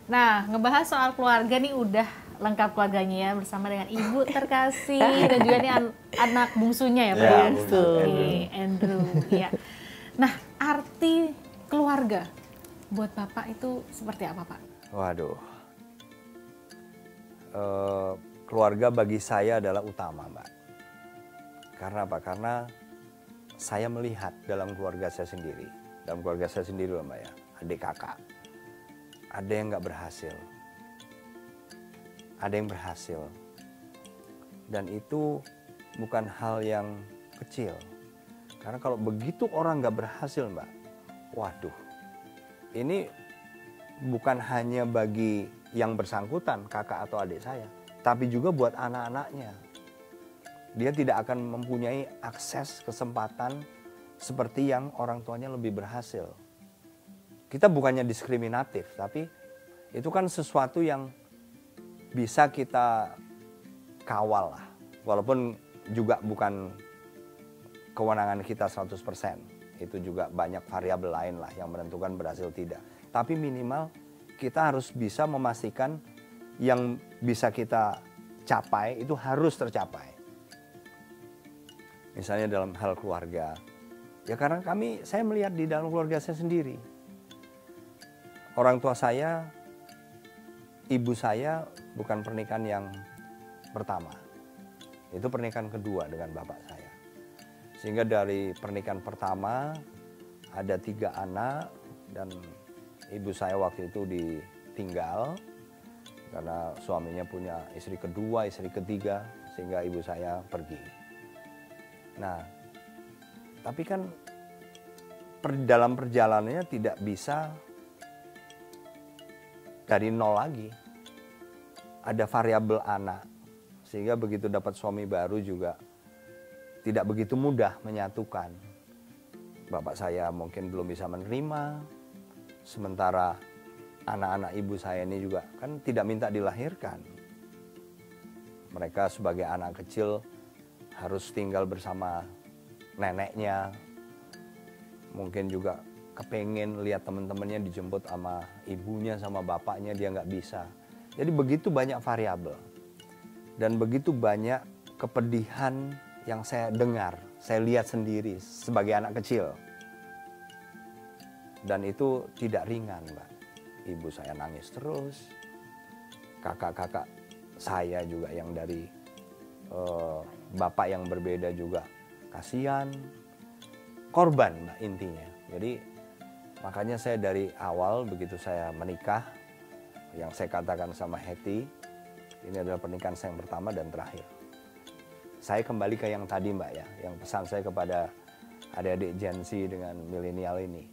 Speaker 1: Nah, ngebahas soal keluarga nih udah lengkap keluarganya ya bersama dengan ibu terkasih dan juga nih anak bungsunya ya Pak ya. Andrew. Ya. Nah, arti keluarga buat Bapak itu seperti apa Pak?
Speaker 2: Waduh. Keluarga bagi saya adalah utama Mbak. Karena apa? Karena saya melihat dalam keluarga saya sendiri. Dalam keluarga saya sendiri loh Mbak ya, adik kakak. Ada yang nggak berhasil. Ada yang berhasil. Dan itu bukan hal yang kecil. Karena kalau begitu orang nggak berhasil Mbak, waduh. Ini bukan hanya bagi yang bersangkutan, kakak atau adik saya. Tapi juga buat anak-anaknya. Dia tidak akan mempunyai akses kesempatan seperti yang orang tuanya lebih berhasil. Kita bukannya diskriminatif, tapi itu kan sesuatu yang bisa kita kawal lah. Walaupun juga bukan kewenangan kita 100%. Itu juga banyak variabel lain lah yang menentukan berhasil tidak. Tapi minimal kita harus bisa memastikan yang bisa kita capai itu harus tercapai. Misalnya dalam hal keluarga. Ya karena saya melihat di dalam keluarga saya sendiri. Orang tua saya, ibu saya bukan pernikahan yang pertama. Itu pernikahan kedua dengan bapak saya. Sehingga dari pernikahan pertama ada 3 anak dan ibu saya waktu itu ditinggal. Karena suaminya punya istri kedua, istri ketiga, sehingga ibu saya pergi. Nah, tapi kan dalam perjalanannya tidak bisa dari nol lagi. Ada variabel anak, sehingga begitu dapat suami baru juga tidak begitu mudah menyatukan. Bapak saya mungkin belum bisa menerima, sementara anak-anak ibu saya ini juga kan tidak minta dilahirkan. Mereka sebagai anak kecil harus tinggal bersama neneknya, mungkin juga kepengen lihat teman-temannya dijemput sama ibunya sama bapaknya, dia nggak bisa. Jadi begitu banyak variabel dan begitu banyak kepedihan yang saya dengar, saya lihat sendiri sebagai anak kecil. Dan itu tidak ringan, Mbak. Ibu saya nangis terus, kakak-kakak saya juga yang dari bapak yang berbeda juga kasihan, korban, Mbak, intinya. Jadi makanya saya dari awal begitu saya menikah, yang saya katakan sama Hetty, ini adalah pernikahan saya yang pertama dan terakhir. Saya kembali ke yang tadi, Mbak, ya, yang pesan saya kepada adik-adik Gen Z dengan milenial ini.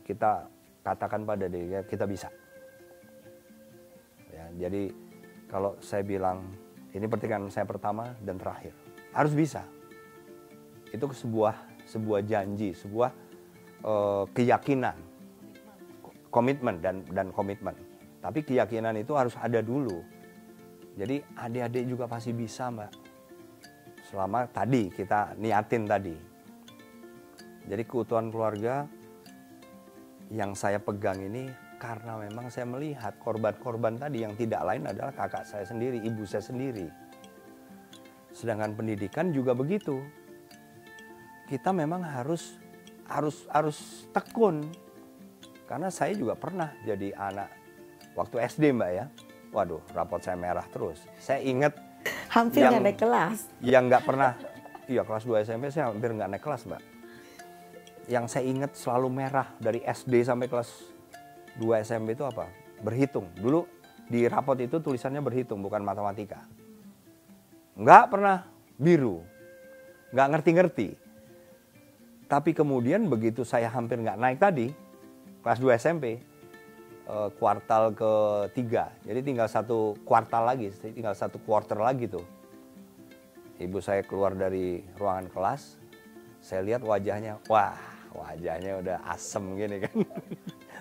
Speaker 2: Kita katakan pada diri kita bisa. Ya, jadi kalau saya bilang ini pernikahan saya pertama dan terakhir, harus bisa. Itu sebuah janji, sebuah keyakinan, komitmen dan komitmen. Tapi keyakinan itu harus ada dulu. Jadi adik-adik juga pasti bisa, Mbak. Selama tadi kita niatin tadi. Jadi keutuhan keluarga yang saya pegang ini karena memang saya melihat korban-korban tadi yang tidak lain adalah kakak saya sendiri, ibu saya sendiri. Sedangkan pendidikan juga begitu. Kita memang harus tekun. Karena saya juga pernah jadi anak waktu SD, Mbak, ya. Waduh, rapot saya merah terus. Saya ingat
Speaker 3: Hampir nggak naik kelas.
Speaker 2: Yang nggak pernah, iya kelas 2 SMP saya hampir nggak naik kelas, Mbak. Yang saya ingat selalu merah dari SD sampai kelas 2 SMP itu apa? Berhitung. Dulu di rapot itu tulisannya berhitung, bukan matematika. Nggak pernah biru. Nggak ngerti-ngerti. Tapi kemudian begitu saya hampir nggak naik tadi, kelas 2 SMP, kuartal ketiga, jadi tinggal satu kuartal lagi, tinggal satu quarter lagi tuh. Ibu saya keluar dari ruangan kelas, saya lihat wajahnya, wah wajahnya udah asem gini kan.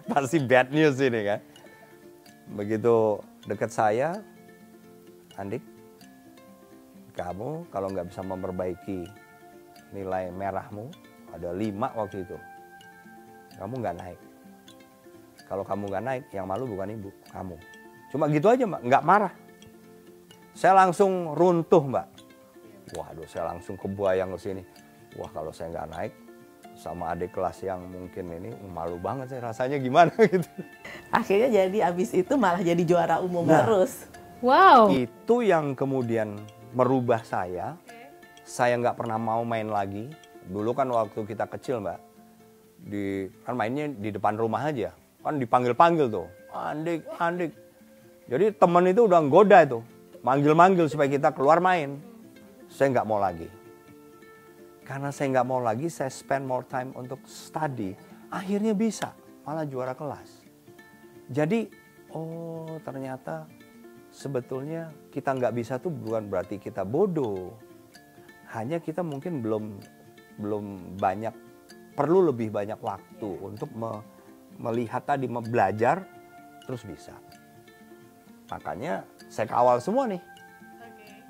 Speaker 2: Pasti bad news ini kan. Begitu dekat saya, Andik, kamu kalau nggak bisa memperbaiki nilai merahmu, ada 5 waktu itu, kamu nggak naik. Kalau kamu nggak naik, yang malu bukan ibu, kamu. Cuma gitu aja, Mbak, nggak marah. Saya langsung runtuh, Mbak. Waduh, saya langsung kebuayang ke sini. Wah, kalau saya nggak naik sama adik kelas yang mungkin ini, malu banget saya rasanya gimana gitu.
Speaker 3: Akhirnya jadi abis itu malah jadi juara umum terus.
Speaker 1: Wow.
Speaker 2: Itu yang kemudian merubah saya. Saya nggak pernah mau main lagi. Dulu kan waktu kita kecil, Mbak, kan mainnya di depan rumah aja. Kan dipanggil-panggil tuh, Andik, Andik. Jadi teman itu udah nggoda itu, manggil-manggil supaya kita keluar main. Saya nggak mau lagi. Karena saya nggak mau lagi, saya spend more time untuk study. Akhirnya bisa, malah juara kelas. Jadi, oh ternyata sebetulnya kita nggak bisa tuh bukan berarti kita bodoh. Hanya kita mungkin belum banyak, perlu lebih banyak waktu untuk melihat tadi, belajar, terus bisa. Makanya saya kawal semua nih.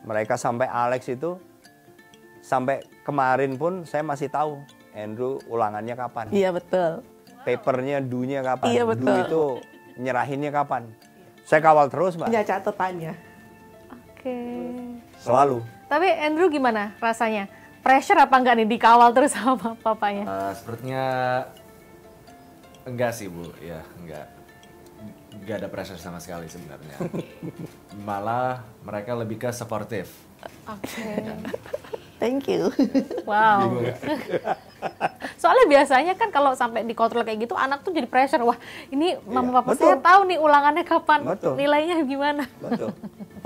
Speaker 2: Mereka sampai Alex itu, sampai kemarin pun saya masih tahu Andrew ulangannya kapan.
Speaker 3: Iya betul.
Speaker 2: Papernya do-nya kapan.
Speaker 3: Iya betul.
Speaker 2: Do itu nyerahinnya kapan. Saya kawal terus, Mbak.
Speaker 3: Punya catatannya.
Speaker 1: Oke.
Speaker 2: Selalu.
Speaker 1: Tapi Andrew gimana rasanya? Pressure apa enggak nih dikawal terus sama papanya?
Speaker 4: Sepertinya enggak sih, Bu. Ya, enggak ada pressure sama sekali sebenarnya. Malah mereka lebih ke supportive.
Speaker 1: Oke.
Speaker 3: Thank you.
Speaker 1: Wow. Soalnya biasanya kan kalau sampai dikontrol kayak gitu, anak tuh jadi pressure. Wah, ini mama papa
Speaker 2: betul.
Speaker 1: saya tahu nih ulangannya kapan,
Speaker 2: Betul.
Speaker 1: nilainya gimana.
Speaker 2: Betul.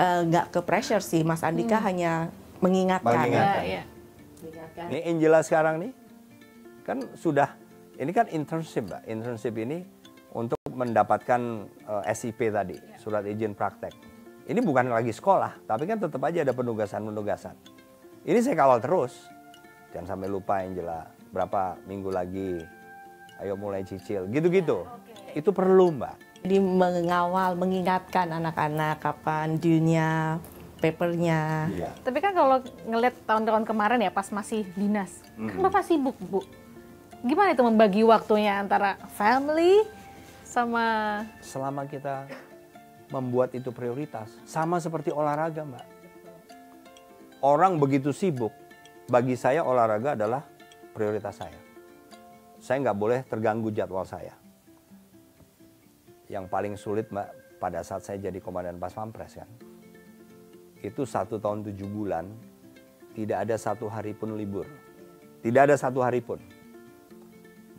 Speaker 3: Nggak ke pressure sih, Mas Andika hanya mengingatkan.
Speaker 2: Mengingatkan.
Speaker 1: Ya, ya.
Speaker 3: Mengingatkan.
Speaker 2: Ini Angela sekarang nih, kan sudah ini kan internship, Mbak. Internship ini untuk mendapatkan SIP tadi, surat izin praktek. Ini bukan lagi sekolah, tapi kan tetap aja ada penugasan-penugasan. Ini saya kawal terus. Jangan sampai lupa Angela, berapa minggu lagi, ayo mulai cicil, gitu-gitu. Itu perlu, Mbak.
Speaker 3: Jadi mengawal, mengingatkan anak-anak kapan dunia, papernya.
Speaker 2: Iya.
Speaker 1: Tapi kan kalau ngeliat tahun-tahun kemarin ya pas masih dinas, kan Bapak sibuk, Bu. Gimana itu membagi waktunya antara family sama...
Speaker 2: Selama kita membuat itu prioritas, sama seperti olahraga, Mbak. Orang begitu sibuk, bagi saya olahraga adalah prioritas saya. Saya nggak boleh terganggu jadwal saya. Yang paling sulit, Mbak, pada saat saya jadi komandan Pas Pampres kan, itu 1 tahun 7 bulan, tidak ada 1 hari pun libur. Tidak ada 1 hari pun.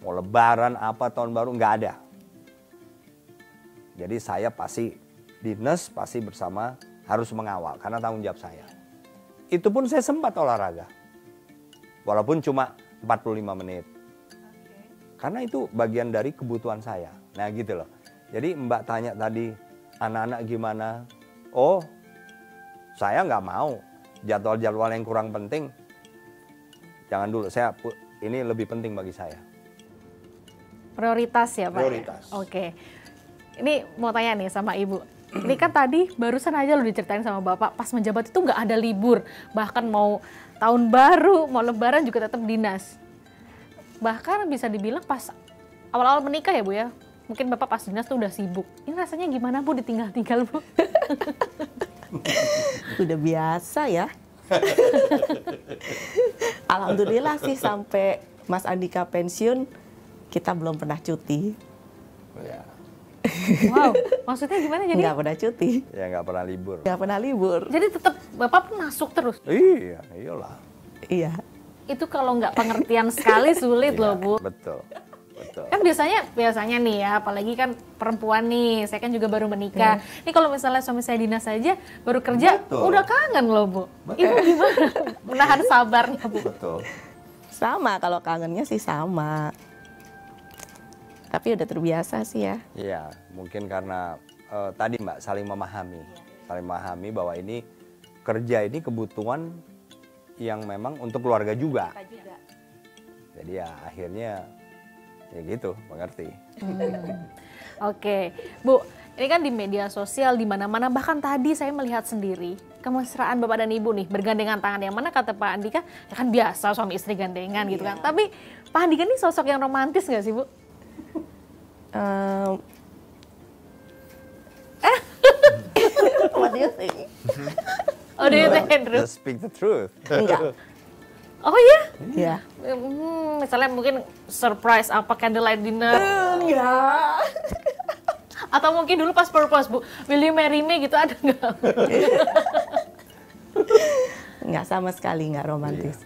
Speaker 2: Mau lebaran, apa, tahun baru, nggak ada. Jadi saya pasti, dinas pasti bersama, harus mengawal, karena tanggung jawab saya. Itu pun saya sempat olahraga. Walaupun cuma 45 menit. Karena itu bagian dari kebutuhan saya. Nah gitu loh. Jadi Mbak tanya tadi, anak-anak gimana? Oh, saya nggak mau. Jadwal-jadwal yang kurang penting, jangan dulu. Ini lebih penting bagi saya.
Speaker 1: Prioritas ya, Pak?
Speaker 2: Prioritas.
Speaker 1: Ya? Oke. Ini mau tanya nih sama Ibu. Ini kan tadi barusan aja lo diceritain sama Bapak, pas menjabat itu nggak ada libur. Bahkan mau tahun baru, mau lebaran juga tetap dinas. Bahkan bisa dibilang pas awal-awal menikah ya, Bu ya? Mungkin Bapak pas dinas tuh udah sibuk. Ini rasanya gimana, Bu, ditinggal-tinggal, Bu?
Speaker 3: Udah biasa ya. Alhamdulillah sih sampai Mas Andika pensiun, kita belum pernah cuti.
Speaker 2: Ya,
Speaker 1: Wow, maksudnya gimana jadi?
Speaker 3: Nggak pernah cuti,
Speaker 2: ya nggak pernah libur.
Speaker 3: nggak pernah libur.
Speaker 1: Jadi tetap Bapak masuk terus?
Speaker 2: Iya, iyalah.
Speaker 3: Iya.
Speaker 1: Itu kalau nggak pengertian sekali sulit loh, Bu.
Speaker 2: Betul, betul.
Speaker 1: Kan biasanya nih ya, apalagi kan perempuan nih, saya kan juga baru menikah. Ini kalau misalnya suami saya dinas saja, baru kerja,
Speaker 2: Betul.
Speaker 1: udah kangen loh, Bu. Ibu gimana menahan sabarnya, Bu?
Speaker 2: Betul.
Speaker 3: Sama, kalau kangennya sih sama. Tapi udah terbiasa sih ya.
Speaker 2: Iya, mungkin karena tadi Mbak saling memahami. Saling memahami bahwa ini kerja ini kebutuhan yang memang untuk keluarga juga. Jadi ya akhirnya ya gitu, mengerti.
Speaker 1: Oke, Bu, ini kan di media sosial di mana-mana, bahkan tadi saya melihat sendiri kemesraan Bapak dan Ibu nih bergandengan tangan. Yang mana kata Pak Andika, ya kan biasa suami istri gandengan gitu kan. Tapi Pak Andika ini sosok yang romantis nggak sih, Bu?
Speaker 3: What do you think?
Speaker 1: Oh, do you think, Andrew?
Speaker 2: Just speak the truth.
Speaker 3: Enggak.
Speaker 1: Oh iya?
Speaker 3: Iya.
Speaker 1: Misalnya mungkin surprise apa candlelight dinner
Speaker 3: Enggak.
Speaker 1: atau mungkin dulu pas purpose, Bu, will you marry me gitu, ada nggak?
Speaker 3: Enggak, sama sekali enggak romantis.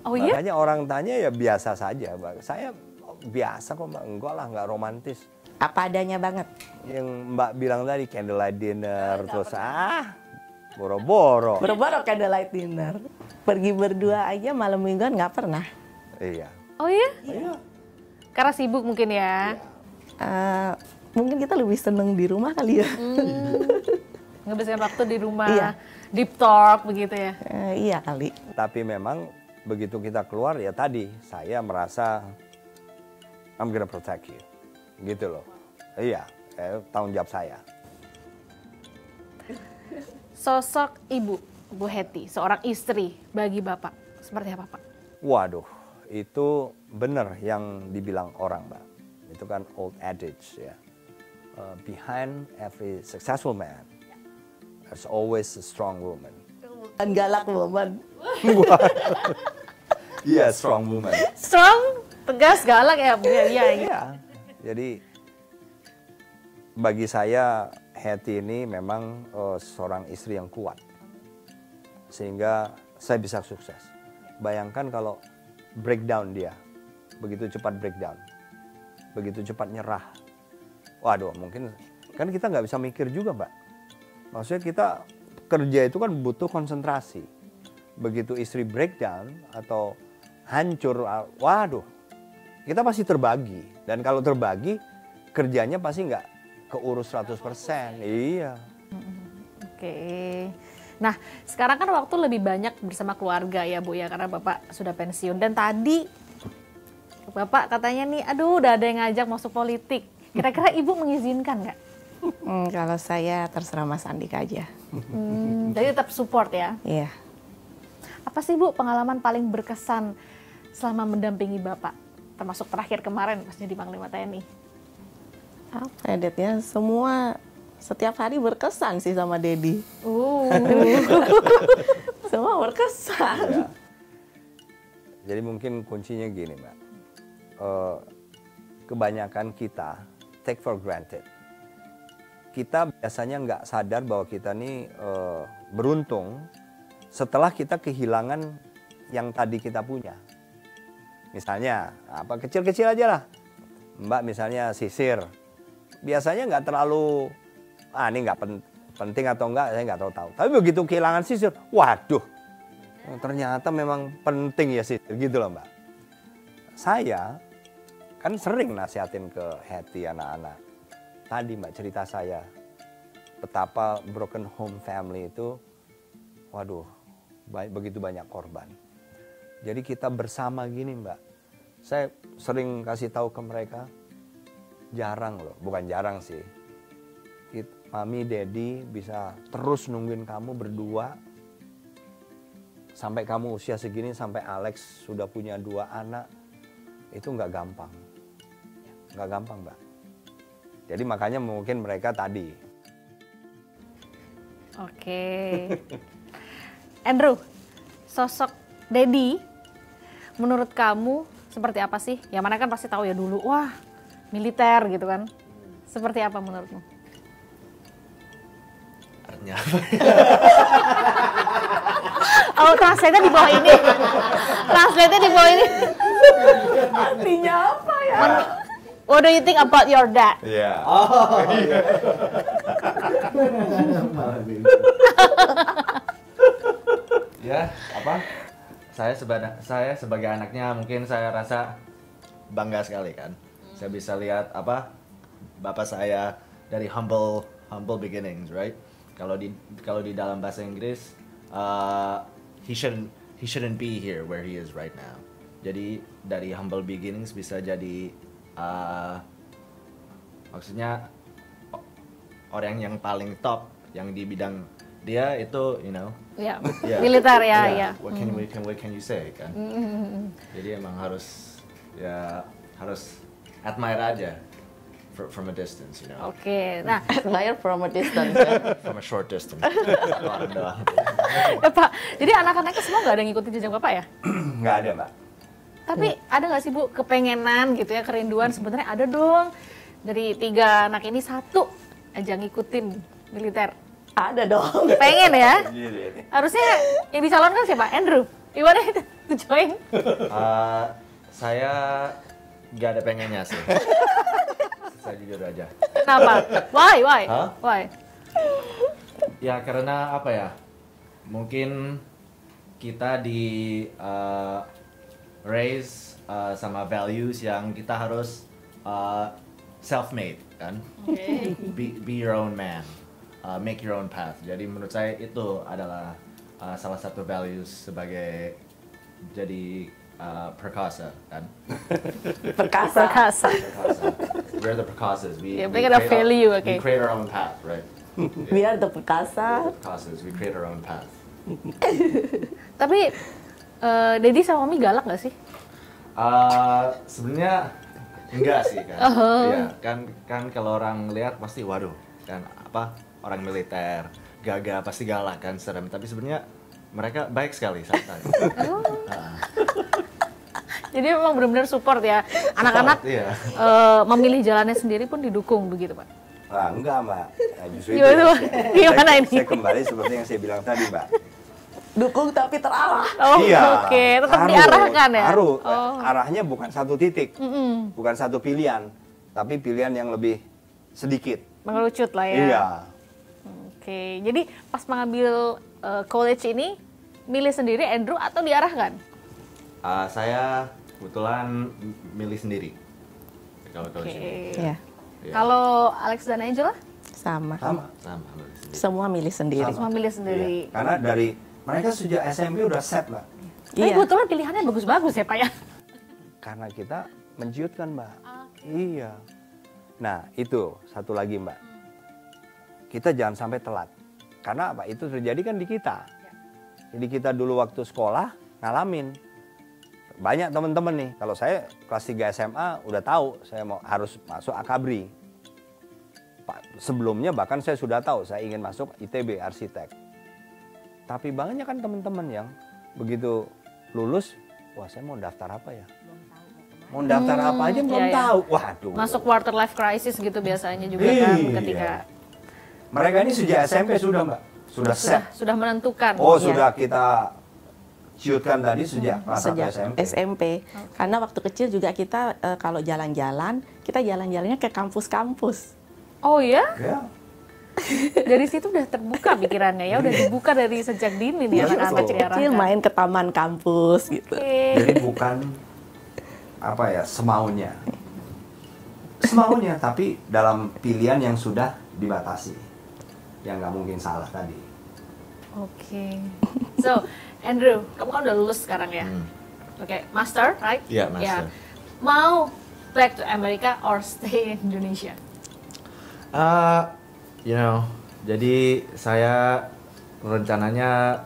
Speaker 1: Oh iya?
Speaker 2: Makanya orang tanya ya biasa saja, Mbak. Saya biasa kok, Mbak. Enggak lah, enggak romantis.
Speaker 3: Apa adanya banget.
Speaker 2: Yang Mbak bilang tadi candlelight dinner terus boro-boro.
Speaker 3: Boro-boro candlelight dinner. Pergi berdua aja malam mingguan nggak pernah.
Speaker 2: Iya.
Speaker 1: Oh iya?
Speaker 2: Iya.
Speaker 1: Karena sibuk mungkin ya.
Speaker 3: Mungkin kita lebih seneng di rumah kali ya.
Speaker 1: Ngebiasain waktu di rumah,
Speaker 3: Iya.
Speaker 1: deep talk begitu ya.
Speaker 3: Iya kali.
Speaker 2: Tapi memang begitu kita keluar ya tadi saya merasa I'm gonna protect you. Gitu loh. Iya, tanggung jawab saya.
Speaker 1: Sosok Ibu, Bu Hetty, seorang istri bagi Bapak, seperti apa, Pak?
Speaker 2: Waduh, itu benar yang dibilang orang, Mbak. Itu kan old adage ya. Behind every successful man, there's always a strong woman.
Speaker 3: Kan galak woman.
Speaker 2: Iya, strong woman.
Speaker 1: Strong, tegas, galak ya, Bu. Iya.
Speaker 2: Iya. Jadi bagi saya Hetty ini memang seorang istri yang kuat. Sehingga saya bisa sukses. Bayangkan kalau breakdown dia. Begitu cepat breakdown. Begitu cepat nyerah. Waduh, mungkin kan kita nggak bisa mikir juga, Mbak. Maksudnya kita kerja itu kan butuh konsentrasi. Begitu istri breakdown atau hancur, waduh, kita pasti terbagi. Dan kalau terbagi, kerjanya pasti nggak keurus 100%. Iya.
Speaker 1: Oke. Nah, sekarang kan waktu lebih banyak bersama keluarga ya, Bu ya, karena Bapak sudah pensiun. Dan tadi Bapak katanya nih, aduh udah ada yang ngajak masuk politik. Kira-kira Ibu mengizinkan nggak?
Speaker 3: Kalau saya terserah Mas Andika aja.
Speaker 1: Jadi tetap support ya?
Speaker 3: Iya.
Speaker 1: Apa sih Bu pengalaman paling berkesan selama mendampingi Bapak? Termasuk terakhir kemarin pas jadi Panglima TNI.
Speaker 3: Apa ya, Det, ya? Semua setiap hari berkesan sih sama Dedi. Semua berkesan.
Speaker 2: Ya. Jadi mungkin kuncinya gini, Mbak. Kebanyakan kita take for granted. Kita biasanya nggak sadar bahwa kita nih beruntung setelah kita kehilangan yang tadi kita punya. Misalnya, apa kecil-kecil aja lah. Mbak misalnya sisir. Biasanya nggak terlalu, ini nggak penting atau enggak, saya nggak tahu. Tapi begitu kehilangan sisir, waduh, ternyata memang penting ya sisir, gitu loh Mbak. Saya kan sering nasihatin ke Hetty anak-anak. Tadi Mbak cerita saya, betapa broken home family itu, waduh, begitu banyak korban. Jadi kita bersama gini Mbak, saya sering kasih tahu ke mereka, jarang loh, bukan jarang sih. Mami, Daddy bisa terus nungguin kamu berdua, sampai kamu usia segini, sampai Alex sudah punya 2 anak, itu nggak gampang. Nggak gampang Mbak. Jadi makanya mungkin mereka tadi.
Speaker 1: Oke. Andrew, sosok Daddy menurut kamu seperti apa sih? Yang mana kan pasti tahu ya dulu, wah militer gitu kan. Seperti apa menurutmu?
Speaker 4: Artinya apa?
Speaker 1: Oh, translate-nya di bawah ini. Translate-nya di bawah ini.
Speaker 3: Artinya apa ya?
Speaker 1: What do you think about your dad?
Speaker 2: Iya.
Speaker 4: Ya, apa? Saya sebagai anaknya mungkin saya rasa bangga sekali kan. Saya bisa lihat apa bapak saya dari humble beginnings, right? Kalau di dalam bahasa Inggris, he shouldn't be here where he is right now. Jadi dari humble beginnings bisa jadi maksudnya orang yang paling top yang di bidang dia itu, you know.
Speaker 1: Ya,
Speaker 4: Yeah.
Speaker 1: militer ya,
Speaker 4: Yeah.
Speaker 1: ya.
Speaker 4: What can you say kan? Jadi emang harus admire aja from a distance, you know.
Speaker 1: Oke, nah
Speaker 3: Admire from a distance. Ya.
Speaker 4: From a short distance. Satu orang doang.
Speaker 1: ya, Pak, jadi anak-anaknya semua nggak ada yang ngikutin jejak Bapak ya?
Speaker 2: Nggak ada Mbak.
Speaker 1: Tapi ada nggak sih Bu kepengenan gitu ya, kerinduan sebenarnya ada dong dari 3 anak ini 1 aja ngikutin militer.
Speaker 3: Ada dong.
Speaker 1: Pengen ya? Harusnya yang dicalonkan siapa? Andrew. Gimana itu? To join?
Speaker 4: Saya nggak ada pengennya sih. Saya jujur aja.
Speaker 1: Kenapa? Why?
Speaker 4: Hah?
Speaker 1: Why?
Speaker 4: Ya karena apa ya? Mungkin kita di raise sama values yang kita harus self-made kan?
Speaker 1: Okay.
Speaker 4: Be your own man, make your own path. Jadi menurut saya itu adalah salah satu values sebagai jadi perkasa kan?
Speaker 3: Perkasa.
Speaker 1: Perkasa.
Speaker 4: Perkasa. We're the perkasas.
Speaker 1: Yeah, make it a value, okay.
Speaker 4: We create our own path, right?
Speaker 3: We are the perkasa.
Speaker 4: We're the perkasas. We create our own path.
Speaker 1: Tapi Daddy sama Mami galak nggak sih?
Speaker 4: Sebenarnya enggak sih kan. Iya, kan kalau orang lihat pasti waduh, kan apa orang militer, gagah pasti galak kan, serem. Tapi sebenarnya mereka baik sekali, santai.
Speaker 1: Jadi memang benar-benar support ya. Anak-anak
Speaker 4: Iya.
Speaker 1: memilih jalannya sendiri pun didukung begitu, Pak.
Speaker 2: Enggak Mbak. Nah, justru
Speaker 1: Gimana,
Speaker 2: itu.
Speaker 1: Mbak? Gimana ini?
Speaker 2: Saya kembali seperti yang saya bilang tadi Mbak.
Speaker 3: Dukung tapi terarah.
Speaker 1: Oh, oke. Tetap diarahkan ya?
Speaker 2: Harus.
Speaker 1: Oh.
Speaker 2: Arahnya bukan satu titik. Bukan satu pilihan. Tapi pilihan yang lebih sedikit.
Speaker 1: Mengerucut lah ya.
Speaker 2: Iya.
Speaker 1: Oke. Jadi pas mengambil college ini, milih sendiri Andrew atau diarahkan?
Speaker 4: Saya kebetulan milih sendiri. Kalau di sini.
Speaker 3: Iya,
Speaker 4: Iya.
Speaker 1: Kalau Alex dan Angela?
Speaker 3: sama.
Speaker 2: Sama.
Speaker 4: Sama milih sendiri.
Speaker 3: Semua milih sendiri.
Speaker 1: Semua milih sendiri.
Speaker 2: Iya. Karena dari mereka sejak SMP udah set, Mbak.
Speaker 1: Tapi
Speaker 3: Iya.
Speaker 1: kebetulan pilihannya bagus-bagus ya Pak ya?
Speaker 2: Karena kita menciutkan, Mbak. Iya. Nah, itu satu lagi, Mbak. Kita jangan sampai telat. Karena apa? Itu terjadi kan di kita. Jadi kita dulu waktu sekolah ngalamin. Banyak teman-teman nih, kalau saya kelas 3 SMA udah tahu saya harus masuk Akabri. Sebelumnya bahkan saya sudah tahu saya ingin masuk ITB arsitek. Tapi banyak kan teman-teman yang begitu lulus, wah saya mau daftar apa ya? Mau daftar apa aja belum
Speaker 1: iya, iya.
Speaker 2: tahu. Waduh.
Speaker 1: Masuk quarter life crisis gitu biasanya juga kan
Speaker 2: Iya.
Speaker 1: ketika
Speaker 2: Mereka ini sejak SMP sudah, Mbak. Sudah set.
Speaker 1: sudah menentukan.
Speaker 2: Oh,
Speaker 3: Iya.
Speaker 2: sudah kita ciutkan tadi sejak kelas 1
Speaker 3: Sejak
Speaker 2: SMP.
Speaker 3: SMP. Karena waktu kecil juga kita kalau jalan-jalan, kita jalan-jalannya ke kampus-kampus.
Speaker 1: Oh ya?
Speaker 2: Ya.
Speaker 1: Dari situ udah terbuka pikirannya ya, udah dibuka dari sejak dini nih
Speaker 2: Betul.
Speaker 1: anak-anak
Speaker 3: Kecil
Speaker 1: diarahkan.
Speaker 3: main ke taman kampus gitu.
Speaker 1: Oke.
Speaker 2: Jadi bukan apa ya, semaunya. Semaunya, tapi dalam pilihan yang sudah dibatasi. Yang nggak mungkin salah tadi.
Speaker 1: Oke. So, Andrew, kamu kan udah lulus sekarang ya? Oke, master, right?
Speaker 4: Iya, master.
Speaker 1: Mau back to America or stay in Indonesia?
Speaker 4: Jadi saya rencananya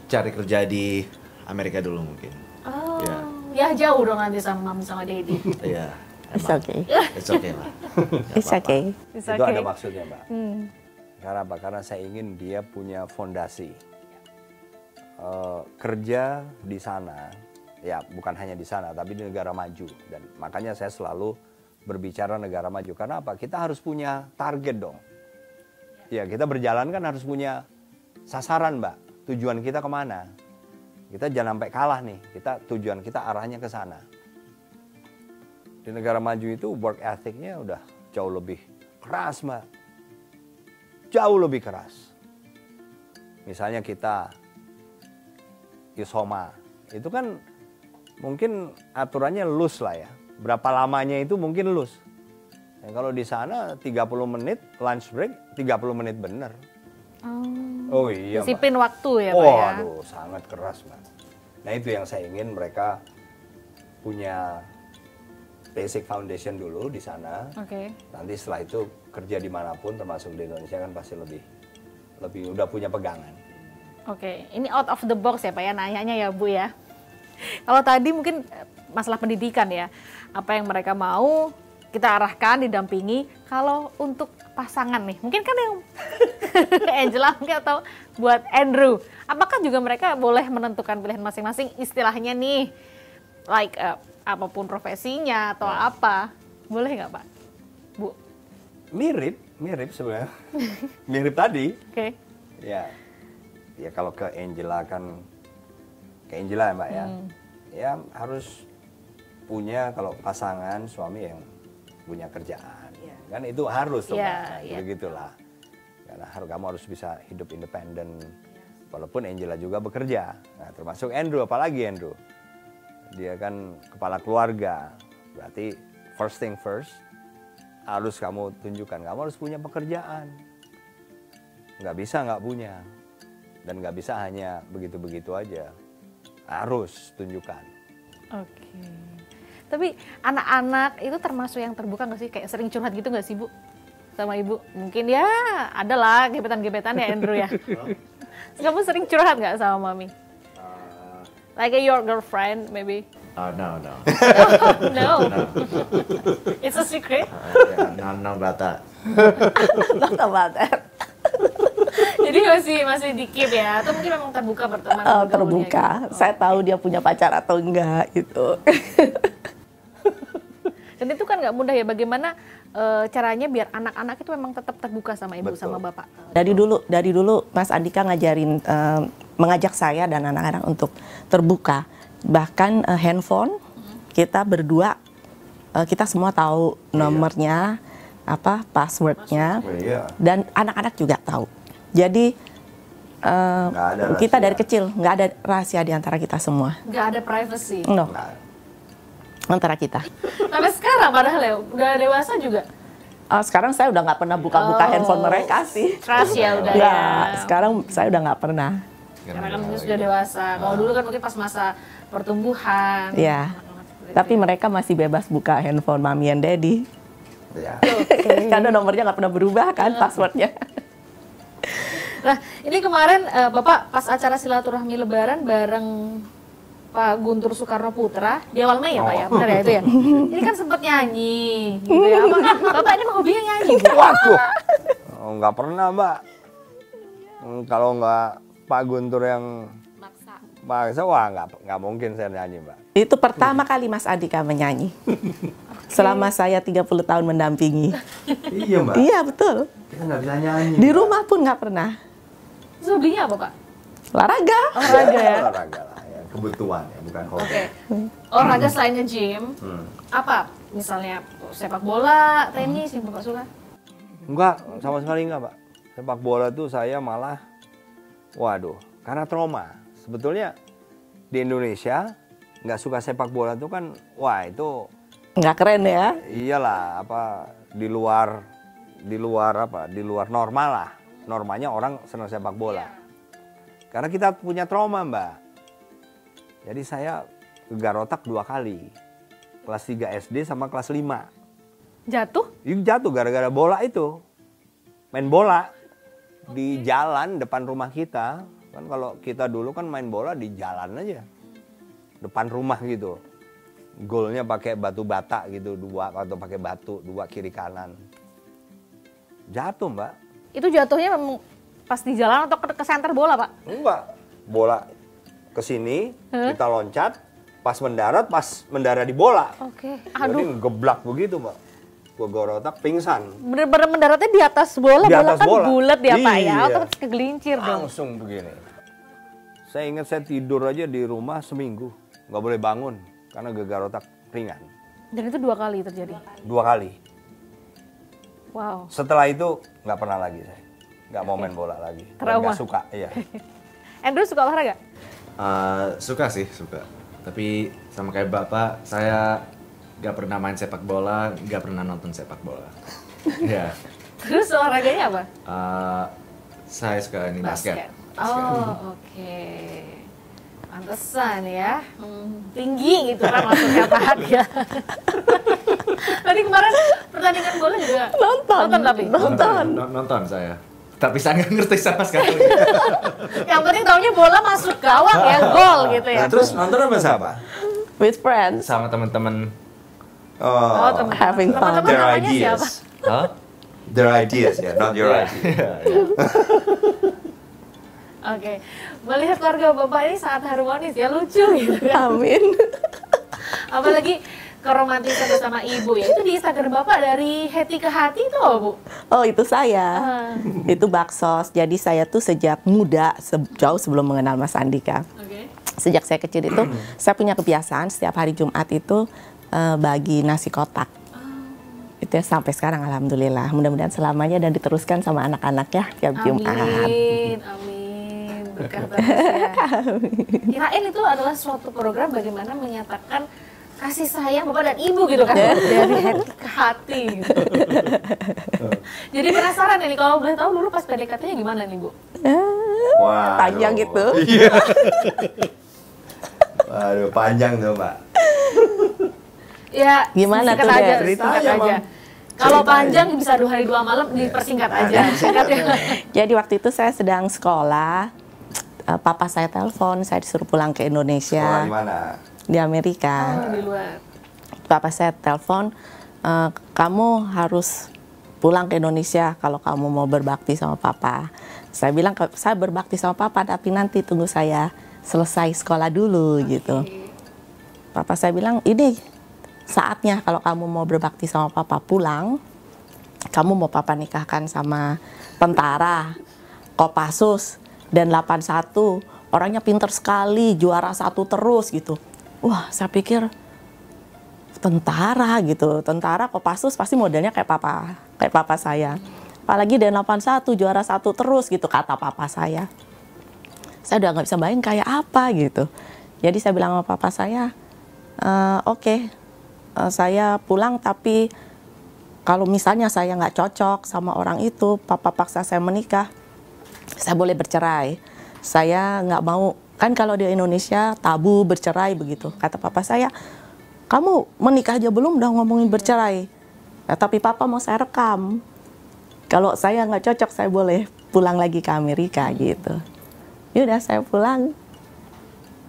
Speaker 4: cari kerja di Amerika dulu mungkin.
Speaker 1: Oh,
Speaker 4: Iya.
Speaker 1: ya jauh dong nanti sama mami sama daddy.
Speaker 4: Iya.
Speaker 3: It's
Speaker 4: emang.
Speaker 3: okay.
Speaker 4: It's okay lah. Nggak
Speaker 3: It's
Speaker 4: apa-apa.
Speaker 3: okay.
Speaker 1: It's
Speaker 2: Itu
Speaker 1: okay.
Speaker 2: ada maksudnya, Mbak.
Speaker 1: Hmm.
Speaker 2: Karena apa? Karena saya ingin dia punya fondasi. Kerja di sana, ya bukan hanya di sana, tapi di negara maju. Dan makanya saya selalu berbicara negara maju. Karena apa? Kita harus punya target dong. Ya, kita berjalan kan harus punya sasaran, Mbak. Tujuan kita kemana? Kita jangan sampai kalah nih. Tujuan kita arahnya ke sana. Di negara maju itu work ethic-nya udah jauh lebih keras, Mbak. Jauh lebih keras. Misalnya kita Isoma, itu kan mungkin aturannya loose lah ya. Berapa lamanya itu mungkin loose. Ya, kalau di sana 30 menit lunch break, 30 menit bener. Oh iya, Mbak.
Speaker 1: Disiplin waktu ya Pak
Speaker 2: Oh,
Speaker 1: ya?
Speaker 2: aduh, sangat keras, Mbak. Nah, itu yang saya ingin mereka punya basic foundation dulu di sana.
Speaker 1: Oke.
Speaker 2: Nanti setelah itu kerja dimanapun, termasuk di Indonesia kan pasti lebih udah punya pegangan.
Speaker 1: Oke, ini out of the box ya Pak ya, nanyanya ya Bu ya. Kalau tadi mungkin masalah pendidikan ya, apa yang mereka mau kita arahkan, didampingi. Kalau untuk pasangan nih, mungkin kan yang Angela mungkin atau buat Andrew, apakah juga mereka boleh menentukan pilihan masing-masing istilahnya nih, like apapun profesinya atau apa, boleh nggak Pak? Bu?
Speaker 2: Mirip sebenarnya. Mirip tadi.
Speaker 1: Oke.
Speaker 2: Ya kalau ke Angela kan, ke Angela ya Mbak ya. Ya harus punya, kalau pasangan suami yang punya kerjaan. Kan itu harus tuh Mbak. Begitulah. Karena kamu harus bisa hidup independen. Walaupun Angela juga bekerja. Nah termasuk Andrew, apalagi Andrew. Dia kan kepala keluarga. Berarti first thing first, harus kamu tunjukkan. Kamu harus punya pekerjaan. Nggak bisa nggak punya. Dan nggak bisa hanya begitu-begitu aja. Harus tunjukkan.
Speaker 1: Oke. Tapi anak-anak itu termasuk yang terbuka nggak sih? Kayak sering curhat gitu nggak sih Bu? Sama Ibu? Mungkin ya ada lah gebetan-gebetan ya Andrew ya. Kamu sering curhat nggak sama Mami? Like your girlfriend maybe?
Speaker 4: No.
Speaker 1: No. It's a secret?
Speaker 4: No about that.
Speaker 3: Not about that.
Speaker 1: Jadi masih di-keep ya? Atau mungkin memang terbuka berteman? bergaulnya
Speaker 3: Terbuka.
Speaker 1: gitu?
Speaker 3: Saya tahu dia punya pacar atau enggak gitu.
Speaker 1: Dan itu kan nggak mudah ya, bagaimana caranya biar anak-anak itu memang tetap terbuka sama ibu,
Speaker 2: Betul.
Speaker 1: sama bapak?
Speaker 3: Dari dulu Mas Andika ngajarin, mengajak saya dan anak-anak untuk terbuka. Bahkan handphone kita berdua, kita semua tahu nomornya, passwordnya,
Speaker 2: Iya.
Speaker 3: dan anak-anak juga tahu. Jadi
Speaker 2: Nggak ada
Speaker 3: kita
Speaker 2: rahasia.
Speaker 3: dari kecil nggak ada rahasia di antara kita semua.
Speaker 1: Nggak ada privacy?
Speaker 3: No.
Speaker 2: Nah,
Speaker 3: antara kita.
Speaker 1: Sampai sekarang padahal ya udah dewasa juga.
Speaker 3: Sekarang saya udah nggak pernah buka-buka handphone mereka sih.
Speaker 1: Trust ya udah
Speaker 3: Ya,
Speaker 1: ya.
Speaker 3: sekarang saya udah nggak pernah.
Speaker 1: Karena kan sudah dewasa. Kalau dulu kan mungkin pas masa pertumbuhan.
Speaker 3: Ya, tapi mereka masih bebas buka handphone mami and daddy.
Speaker 2: Ya.
Speaker 3: Karena nomornya nggak pernah berubah kan, passwordnya.
Speaker 1: Nah, ini kemarin Bapak pas acara silaturahmi Lebaran bareng Pak Guntur Soekarno Putra di awal Mei ya Pak ya, benar ya itu ya. Ini kan sempat nyanyi, gitu ya. Bapak ini mah hobinya nyanyi, Bu.
Speaker 2: Waduh, nggak pernah Mbak. Kalau nggak Pak Guntur yang maksa, wah nggak mungkin saya nyanyi Mbak.
Speaker 3: Itu pertama kali Mas Andika menyanyi. Selama saya 30 tahun mendampingi.
Speaker 2: Iya Mbak.
Speaker 3: Iya, betul.
Speaker 2: Kita nggak bisa nyanyi.
Speaker 3: Di rumah pun nggak pernah.
Speaker 1: Terus hobinya apa Pak?
Speaker 3: Olahraga.
Speaker 1: Olahraga ya.
Speaker 2: Olahraga lah, ya. Kebutuhan ya, bukan hobi.
Speaker 1: Oke. Olahraga selain nge-gym, apa? Misalnya sepak bola, tenis yang Bapak suka?
Speaker 2: Enggak, sama sekali enggak Pak. Sepak bola tuh saya malah, waduh, karena trauma. Sebetulnya di Indonesia nggak suka sepak bola tuh kan, wah itu
Speaker 3: Nggak keren ya?
Speaker 2: iyalah apa di luar apa di luar normal lah. Normanya orang senang sepak bola. Karena kita punya trauma Mbak. Jadi saya gegar otak 2 kali. Kelas 3 SD sama kelas 5.
Speaker 1: Jatuh?
Speaker 2: Jatuh gara-gara bola itu. Main bola di jalan depan rumah kita. Kan kalau kita dulu kan main bola di jalan aja. Depan rumah gitu. Golnya pakai batu bata gitu, 2 atau pakai batu 2 kiri kanan. Jatuh Mbak.
Speaker 1: Itu jatuhnya memang pas di jalan atau ke senter bola Pak?
Speaker 2: Enggak. Bola ke sini, kita loncat, pas mendarat di bola.
Speaker 1: Oke.
Speaker 2: Jadi
Speaker 1: Aduh,
Speaker 2: geblak begitu Mbak. Gua gorotak pingsan.
Speaker 1: bener-bener mendaratnya di atas bola,
Speaker 2: Di
Speaker 1: bola
Speaker 2: atas
Speaker 1: kan
Speaker 2: bola.
Speaker 1: bulat ya Pak ya,
Speaker 2: Iya.
Speaker 1: otomatis kegelincir dong.
Speaker 2: Langsung begini. Saya ingat saya tidur aja di rumah seminggu. Nggak boleh bangun karena gegar otak ringan.
Speaker 1: Dan itu 2 kali terjadi.
Speaker 2: 2 kali.
Speaker 1: Wow.
Speaker 2: Setelah itu nggak pernah lagi saya. Nggak mau main bola lagi. Dan
Speaker 1: Trauma.
Speaker 2: nggak suka, iya.
Speaker 1: Andrew suka olahraga?
Speaker 4: Suka sih, suka. Tapi sama kayak Bapak, saya nggak pernah main sepak bola, nggak pernah nonton sepak bola. Ya,
Speaker 1: Terus olahraganya apa?
Speaker 4: saya suka ini basket.
Speaker 1: Oh, oke. Pantesan ya. Tinggi gitu kan masuknya Pak ya. Tadi kemarin pertandingan bola juga
Speaker 3: Nonton
Speaker 1: tapi.
Speaker 4: Nonton saya. Tapi saya nggak ngerti sama sekali.
Speaker 1: Yang penting taunya bola masuk gawang ya, gol gitu ya.
Speaker 2: Nah, terus nonton sama siapa?
Speaker 3: With friends.
Speaker 4: Sama teman-teman.
Speaker 1: Oh, teman.
Speaker 3: Having fun.
Speaker 1: Teman-teman
Speaker 2: Their
Speaker 1: namanya siapa?
Speaker 2: ideas.
Speaker 4: Hah?
Speaker 2: Their ideas ya, not your ideas.
Speaker 1: Oke. Melihat keluarga Bapak ini sangat harmonis ya, lucu gitu kan.
Speaker 3: Amin.
Speaker 1: Apalagi keromantisan bersama ibu ya. Itu di Instagram Bapak dari hati ke hati itu loh, Bu.
Speaker 3: Oh, itu saya. Itu baksos. Jadi saya tuh sejak muda, jauh sebelum mengenal Mas Andika.
Speaker 1: Oke.
Speaker 3: Sejak saya kecil itu, saya punya kebiasaan setiap hari Jumat itu bagi nasi kotak. Itu ya, sampai sekarang alhamdulillah. Mudah-mudahan selamanya dan diteruskan sama anak-anak ya tiap Jumat.
Speaker 1: Amin, amin. Berkah terus ya. Kirain itu adalah suatu program bagaimana menyatakan kasih sayang Bapak dan Ibu gitu kan. Dari hati ke hati gitu. Jadi penasaran ini kalau boleh tahu dulu pas PDKT-nya gimana nih Bu?
Speaker 2: Waduh.
Speaker 3: Panjang gitu.
Speaker 2: Iya. Waduh, panjang tuh Mbak.
Speaker 1: Ya,
Speaker 3: Gimana
Speaker 1: singkat
Speaker 3: tuh,
Speaker 1: aja,
Speaker 3: Dad?
Speaker 2: Cerita
Speaker 1: singkat
Speaker 2: aja,
Speaker 1: aja.
Speaker 2: Bang.
Speaker 1: Kalau
Speaker 2: Cerita
Speaker 1: panjang
Speaker 2: aja.
Speaker 1: bisa 2 hari 2 malam, dipersingkat aja. Singkat ya.
Speaker 3: Jadi waktu itu saya sedang sekolah, papa saya telepon, saya disuruh pulang ke
Speaker 2: Sekolah
Speaker 3: Indonesia
Speaker 2: di mana?
Speaker 3: di Amerika.
Speaker 1: Di luar.
Speaker 3: Papa saya telepon, kamu harus pulang ke Indonesia kalau kamu mau berbakti sama papa. Saya bilang, saya berbakti sama papa, tapi nanti tunggu saya selesai sekolah dulu gitu. Papa saya bilang, ini saatnya kalau kamu mau berbakti sama papa pulang, kamu mau papa nikahkan sama tentara, Kopassus, dan 81, orangnya pinter sekali, juara 1 terus gitu. Wah, saya pikir tentara gitu, tentara Kopassus pasti modelnya kayak papa saya. Apalagi dan 81 juara 1 terus gitu kata papa saya. Saya udah nggak bisa bayangin kayak apa gitu. Jadi saya bilang sama papa saya, oke, saya pulang, tapi kalau misalnya saya nggak cocok sama orang itu, papa paksa saya menikah, saya boleh bercerai. Saya nggak mau, kan kalau di Indonesia tabu bercerai begitu. Kata papa saya, kamu menikah aja belum udah ngomongin bercerai. Nah, tapi papa mau saya rekam. Kalau saya nggak cocok, saya boleh pulang lagi ke Amerika gitu. Yaudah saya pulang,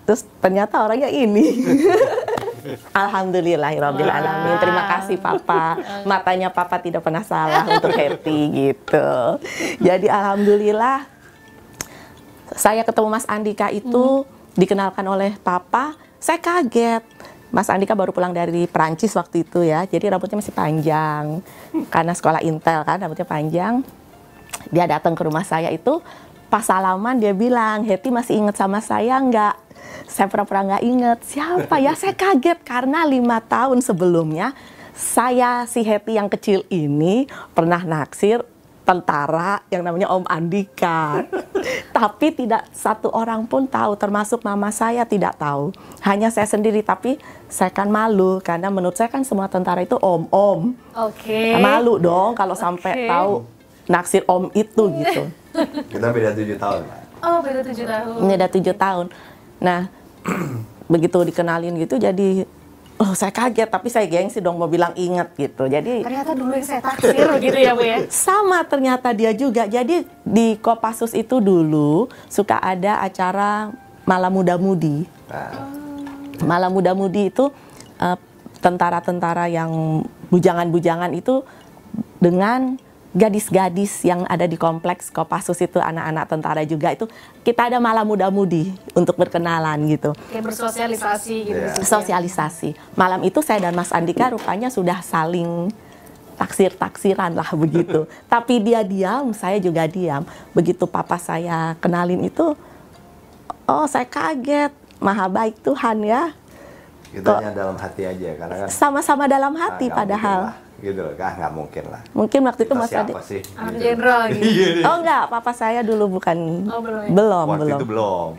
Speaker 3: terus ternyata orangnya ini. Alhamdulillahirabbil alamin. Terima kasih papa. Matanya papa tidak pernah salah untuk Hetty gitu. Jadi alhamdulillah saya ketemu Mas Andika itu dikenalkan oleh papa. Saya kaget. Mas Andika baru pulang dari Perancis waktu itu ya. Jadi rambutnya masih panjang. Karena sekolah Intel kan rambutnya panjang. Dia datang ke rumah saya itu, pas salaman dia bilang, Hetty masih inget sama saya nggak? Saya pura-pura nggak inget. Siapa ya? Saya kaget karena 5 tahun sebelumnya saya, si Hetty yang kecil ini pernah naksir tentara yang namanya Om Andika. Tapi tidak satu orang pun tahu, termasuk mama saya tidak tahu. Hanya saya sendiri, tapi saya kan malu karena menurut saya kan semua tentara itu om-om.
Speaker 1: Oke.
Speaker 3: Malu dong kalau sampai tahu naksir om itu gitu.
Speaker 2: Kita beda 7 tahun, Pak.
Speaker 1: Oh, beda 7 tahun.
Speaker 3: Ini ada 7 tahun. Nah, begitu dikenalin gitu jadi, oh saya kaget, tapi saya gengsi dong mau bilang inget gitu. Jadi
Speaker 1: Ternyata dulu yang saya taksir gitu ya Bu ya?
Speaker 3: sama ternyata dia juga. Jadi di Kopassus itu dulu suka ada acara Malam Muda-Mudi. Malam Muda-Mudi itu tentara-tentara yang bujangan-bujangan itu dengan gadis-gadis yang ada di kompleks Kopassus itu, anak-anak tentara juga itu, kita ada Malam Muda-Mudi untuk berkenalan gitu.
Speaker 1: Kayak bersosialisasi gitu.
Speaker 3: Sosialisasi. Malam itu saya dan Mas Andika rupanya sudah saling taksir-taksiran lah begitu. Tapi dia diam, saya juga diam. Begitu papa saya kenalin itu, oh saya kaget. Maha baik Tuhan ya.
Speaker 2: Kita hanya dalam hati aja, karena kan
Speaker 3: Sama-sama dalam hati
Speaker 2: nggak
Speaker 3: padahal.
Speaker 2: mungkin lah, gitu loh, nggak mungkin lah.
Speaker 3: Mungkin waktu itu
Speaker 2: Kita
Speaker 3: Mas
Speaker 2: siapa
Speaker 3: Andika.
Speaker 2: sih?
Speaker 1: Anak
Speaker 2: Gitu.
Speaker 1: jenderal gitu.
Speaker 3: Oh enggak, papa saya dulu bukan.
Speaker 1: Oh, belum ya?
Speaker 3: Belum,
Speaker 2: Waktu
Speaker 3: belum.
Speaker 2: itu belum,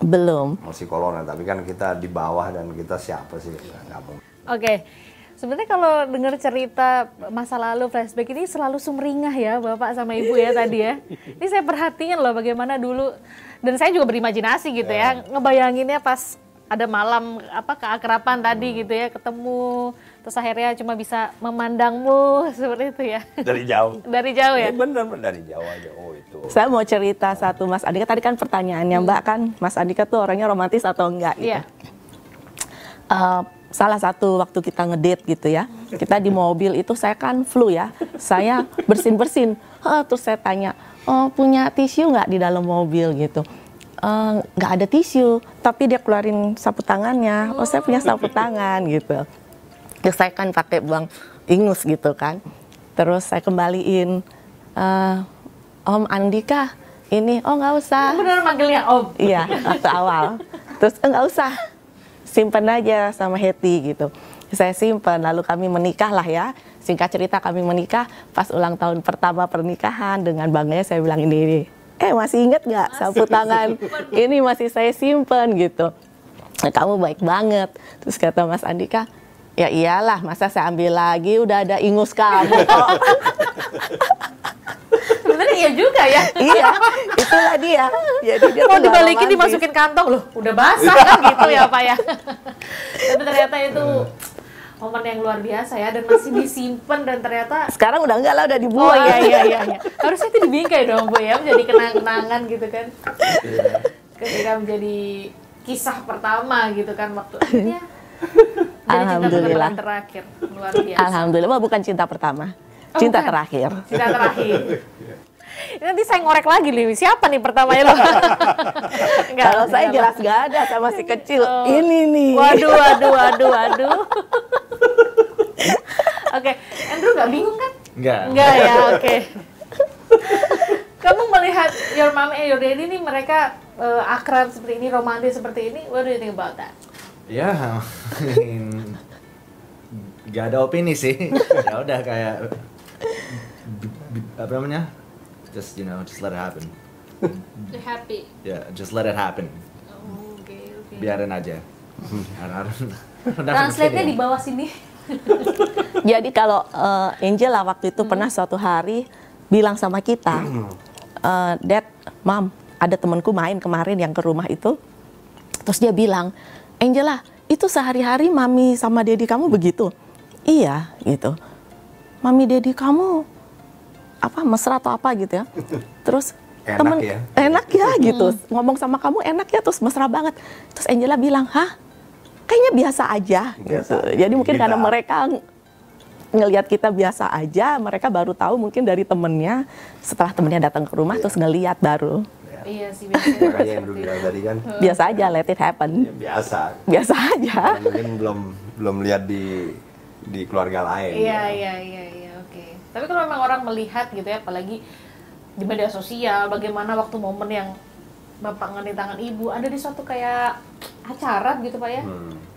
Speaker 3: Belum.
Speaker 2: masih kolonel, tapi kan kita di bawah dan kita siapa sih? Nggak mungkin.
Speaker 1: Oke. Sebenarnya kalau dengar cerita masa lalu flashback ini selalu sumringah ya Bapak sama Ibu ya tadi ya. Ini saya perhatiin loh bagaimana dulu, dan saya juga berimajinasi gitu ya, ngebayanginnya pas ada malam keakraban tadi gitu ya, ketemu terus akhirnya cuma bisa memandangmu seperti itu ya.
Speaker 2: Dari jauh.
Speaker 1: Dari jauh ya.
Speaker 2: Bener dari jauh aja. Oh itu.
Speaker 3: Saya mau cerita satu Mas Andika, tadi kan pertanyaannya Mbak kan, Mas Andika tuh orangnya romantis atau enggak gitu.
Speaker 1: Iya.
Speaker 3: Salah satu waktu kita ngedate gitu ya, kita di mobil itu saya kan flu ya, saya bersin-bersin, terus saya tanya, oh, punya tisu nggak di dalam mobil gitu. Nggak ada tisu, tapi dia keluarin sapu tangannya, oh saya punya sapu tangan gitu. Terus saya kan pakai buang ingus gitu kan, terus saya kembaliin, Om Andika ini, oh nggak usah.
Speaker 1: Benar manggilnya Om.
Speaker 3: Iya, waktu awal. Terus nggak usah, simpen aja sama Hetty gitu. Saya simpen, lalu kami menikah lah ya. Singkat cerita kami menikah, pas ulang tahun pertama pernikahan dengan bangganya saya bilang ini. Masih inget nggak sapu tangan? Ini masih saya simpen gitu. Kamu baik banget. Terus kata Mas Andika, ya iyalah, masa saya ambil lagi, udah ada ingus kamu kok.
Speaker 1: Sebenarnya iya juga ya.
Speaker 3: Iya, itulah dia. Jadi dia
Speaker 1: Mau
Speaker 3: tuh nggak
Speaker 1: dibalikin
Speaker 3: romantis.
Speaker 1: dimasukin kantong loh, udah basah kan gitu ya Pak ya. Tapi ternyata itu momen yang luar biasa ya, dan masih disimpan, dan ternyata
Speaker 3: Sekarang udah enggak lah, udah
Speaker 1: oh
Speaker 3: dibuang.
Speaker 1: iya. Harusnya itu dibingkai dong Bu ya, menjadi kenang-kenangan gitu kan. Ketika menjadi kisah pertama gitu kan, waktu akhirnya jadi
Speaker 3: Alhamdulillah.
Speaker 1: cinta terakhir. Luar biasa.
Speaker 3: Alhamdulillah, bukan cinta pertama. Cinta
Speaker 1: bukan.
Speaker 3: terakhir.
Speaker 1: Cinta terakhir. Nanti saya ngorek lagi nih, siapa nih pertamanya lo?
Speaker 3: Kalau saya jelas gak ada, saya masih kecil. Ini nih.
Speaker 1: Waduh. Oke, Andrew nggak bingung kan? Nggak ya, oke. Kamu melihat your mom and your daddy nih, mereka akrab seperti ini, romantis seperti ini, what do you think about that?
Speaker 4: Ya, gak ada opini sih. Ya udah kayak apa namanya? Just just let it happen.
Speaker 1: They're happy.
Speaker 4: Yeah, just let it happen.
Speaker 1: Oh, oke.
Speaker 4: Biarin aja.
Speaker 1: Translate-nya di bawah sini.
Speaker 3: Jadi kalau Angela waktu itu pernah suatu hari bilang sama kita, Dad, Mom, ada temanku main kemarin yang ke rumah itu, terus dia bilang, Angela, itu sehari-hari mami sama daddy kamu begitu? Iya, gitu. Mami daddy kamu apa mesra atau apa gitu ya? Terus enak ya gitu, ngomong sama kamu enak ya, terus mesra banget. Terus Angela bilang, hah? Kayaknya biasa aja. Gitu. Jadi mungkin karena mereka ngelihat kita biasa aja, mereka baru tahu mungkin dari temennya, setelah temennya datang ke rumah terus ngelihat baru.
Speaker 1: Iya sih, biasanya.
Speaker 2: Makanya yang dulu bilang tadi kan.
Speaker 3: Biasa aja, let it happen.
Speaker 2: Ya,
Speaker 3: biasa aja.
Speaker 2: Mungkin belum lihat di keluarga lain.
Speaker 1: Iya, oke. Tapi kalau memang orang melihat gitu ya, apalagi di media sosial, bagaimana waktu momen yang Bapak ngandeng tangan ibu, ada di suatu kayak acara gitu Pak ya,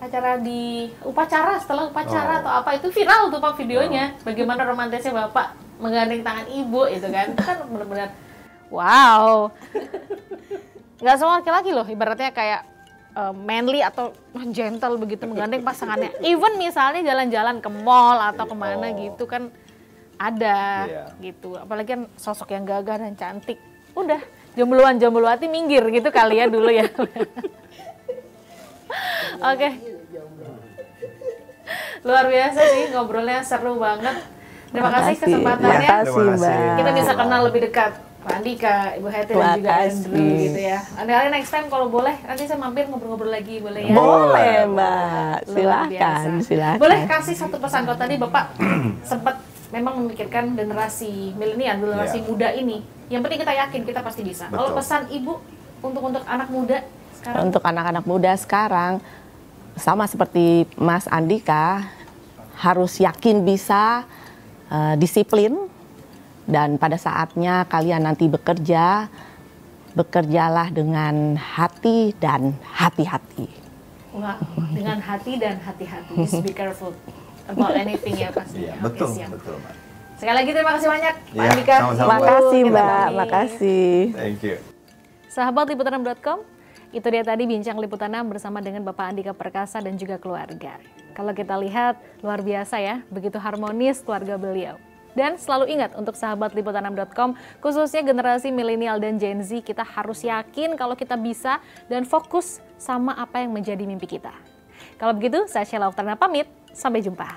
Speaker 1: acara di upacara, setelah upacara atau apa, itu viral tuh Pak videonya, bagaimana romantisnya Bapak menggandeng tangan ibu itu kan benar-benar wow. Nggak semua laki-laki loh, ibaratnya kayak manly atau gentle begitu menggandeng pasangannya. Even misalnya jalan-jalan ke mall atau kemana gitu kan ada gitu. Apalagi kan sosok yang gagah dan cantik. Udah, jombloan-jombloati minggir gitu kali ya dulu ya. Oke. Luar biasa sih, ngobrolnya seru banget. Terima kasih kesempatannya.
Speaker 3: Terima kasih, Mbak.
Speaker 1: Kita bisa kenal lebih dekat. Pak Andika, Ibu Hetty dan juga Andrew gitu ya. Kali next time kalau boleh, nanti saya mampir ngobrol-ngobrol lagi, boleh ya?
Speaker 3: Boleh, Mbak. Silakan.
Speaker 1: Boleh kasih satu pesan, kalau tadi Bapak sempat memang memikirkan generasi milenial, generasi muda ini. Yang penting kita yakin kita pasti bisa. Kalau pesan Ibu untuk anak muda sekarang?
Speaker 3: Untuk anak-anak muda sekarang, sama seperti Mas Andika, harus yakin bisa, disiplin, dan pada saatnya kalian nanti bekerjalah dengan hati dan hati-hati.
Speaker 1: Wah, dengan hati dan hati-hati. Just be careful about anything ya pasti.
Speaker 2: Iya, betul, Mbak.
Speaker 1: Sekali lagi terima kasih banyak Pak
Speaker 2: Ya,
Speaker 1: Andika.
Speaker 2: sama-sama.
Speaker 3: Makasih Mbak, makasih.
Speaker 2: Thank you.
Speaker 1: Sahabat Liputan6.com, itu dia tadi bincang Liputan 6 bersama dengan Bapak Andika Perkasa dan juga keluarga. Kalau kita lihat, luar biasa ya, begitu harmonis keluarga beliau. Dan selalu ingat untuk sahabat Liputan6.com, khususnya generasi milenial dan Gen Z, kita harus yakin kalau kita bisa dan fokus sama apa yang menjadi mimpi kita. Kalau begitu, saya Sheila Oktarina pamit, sampai jumpa.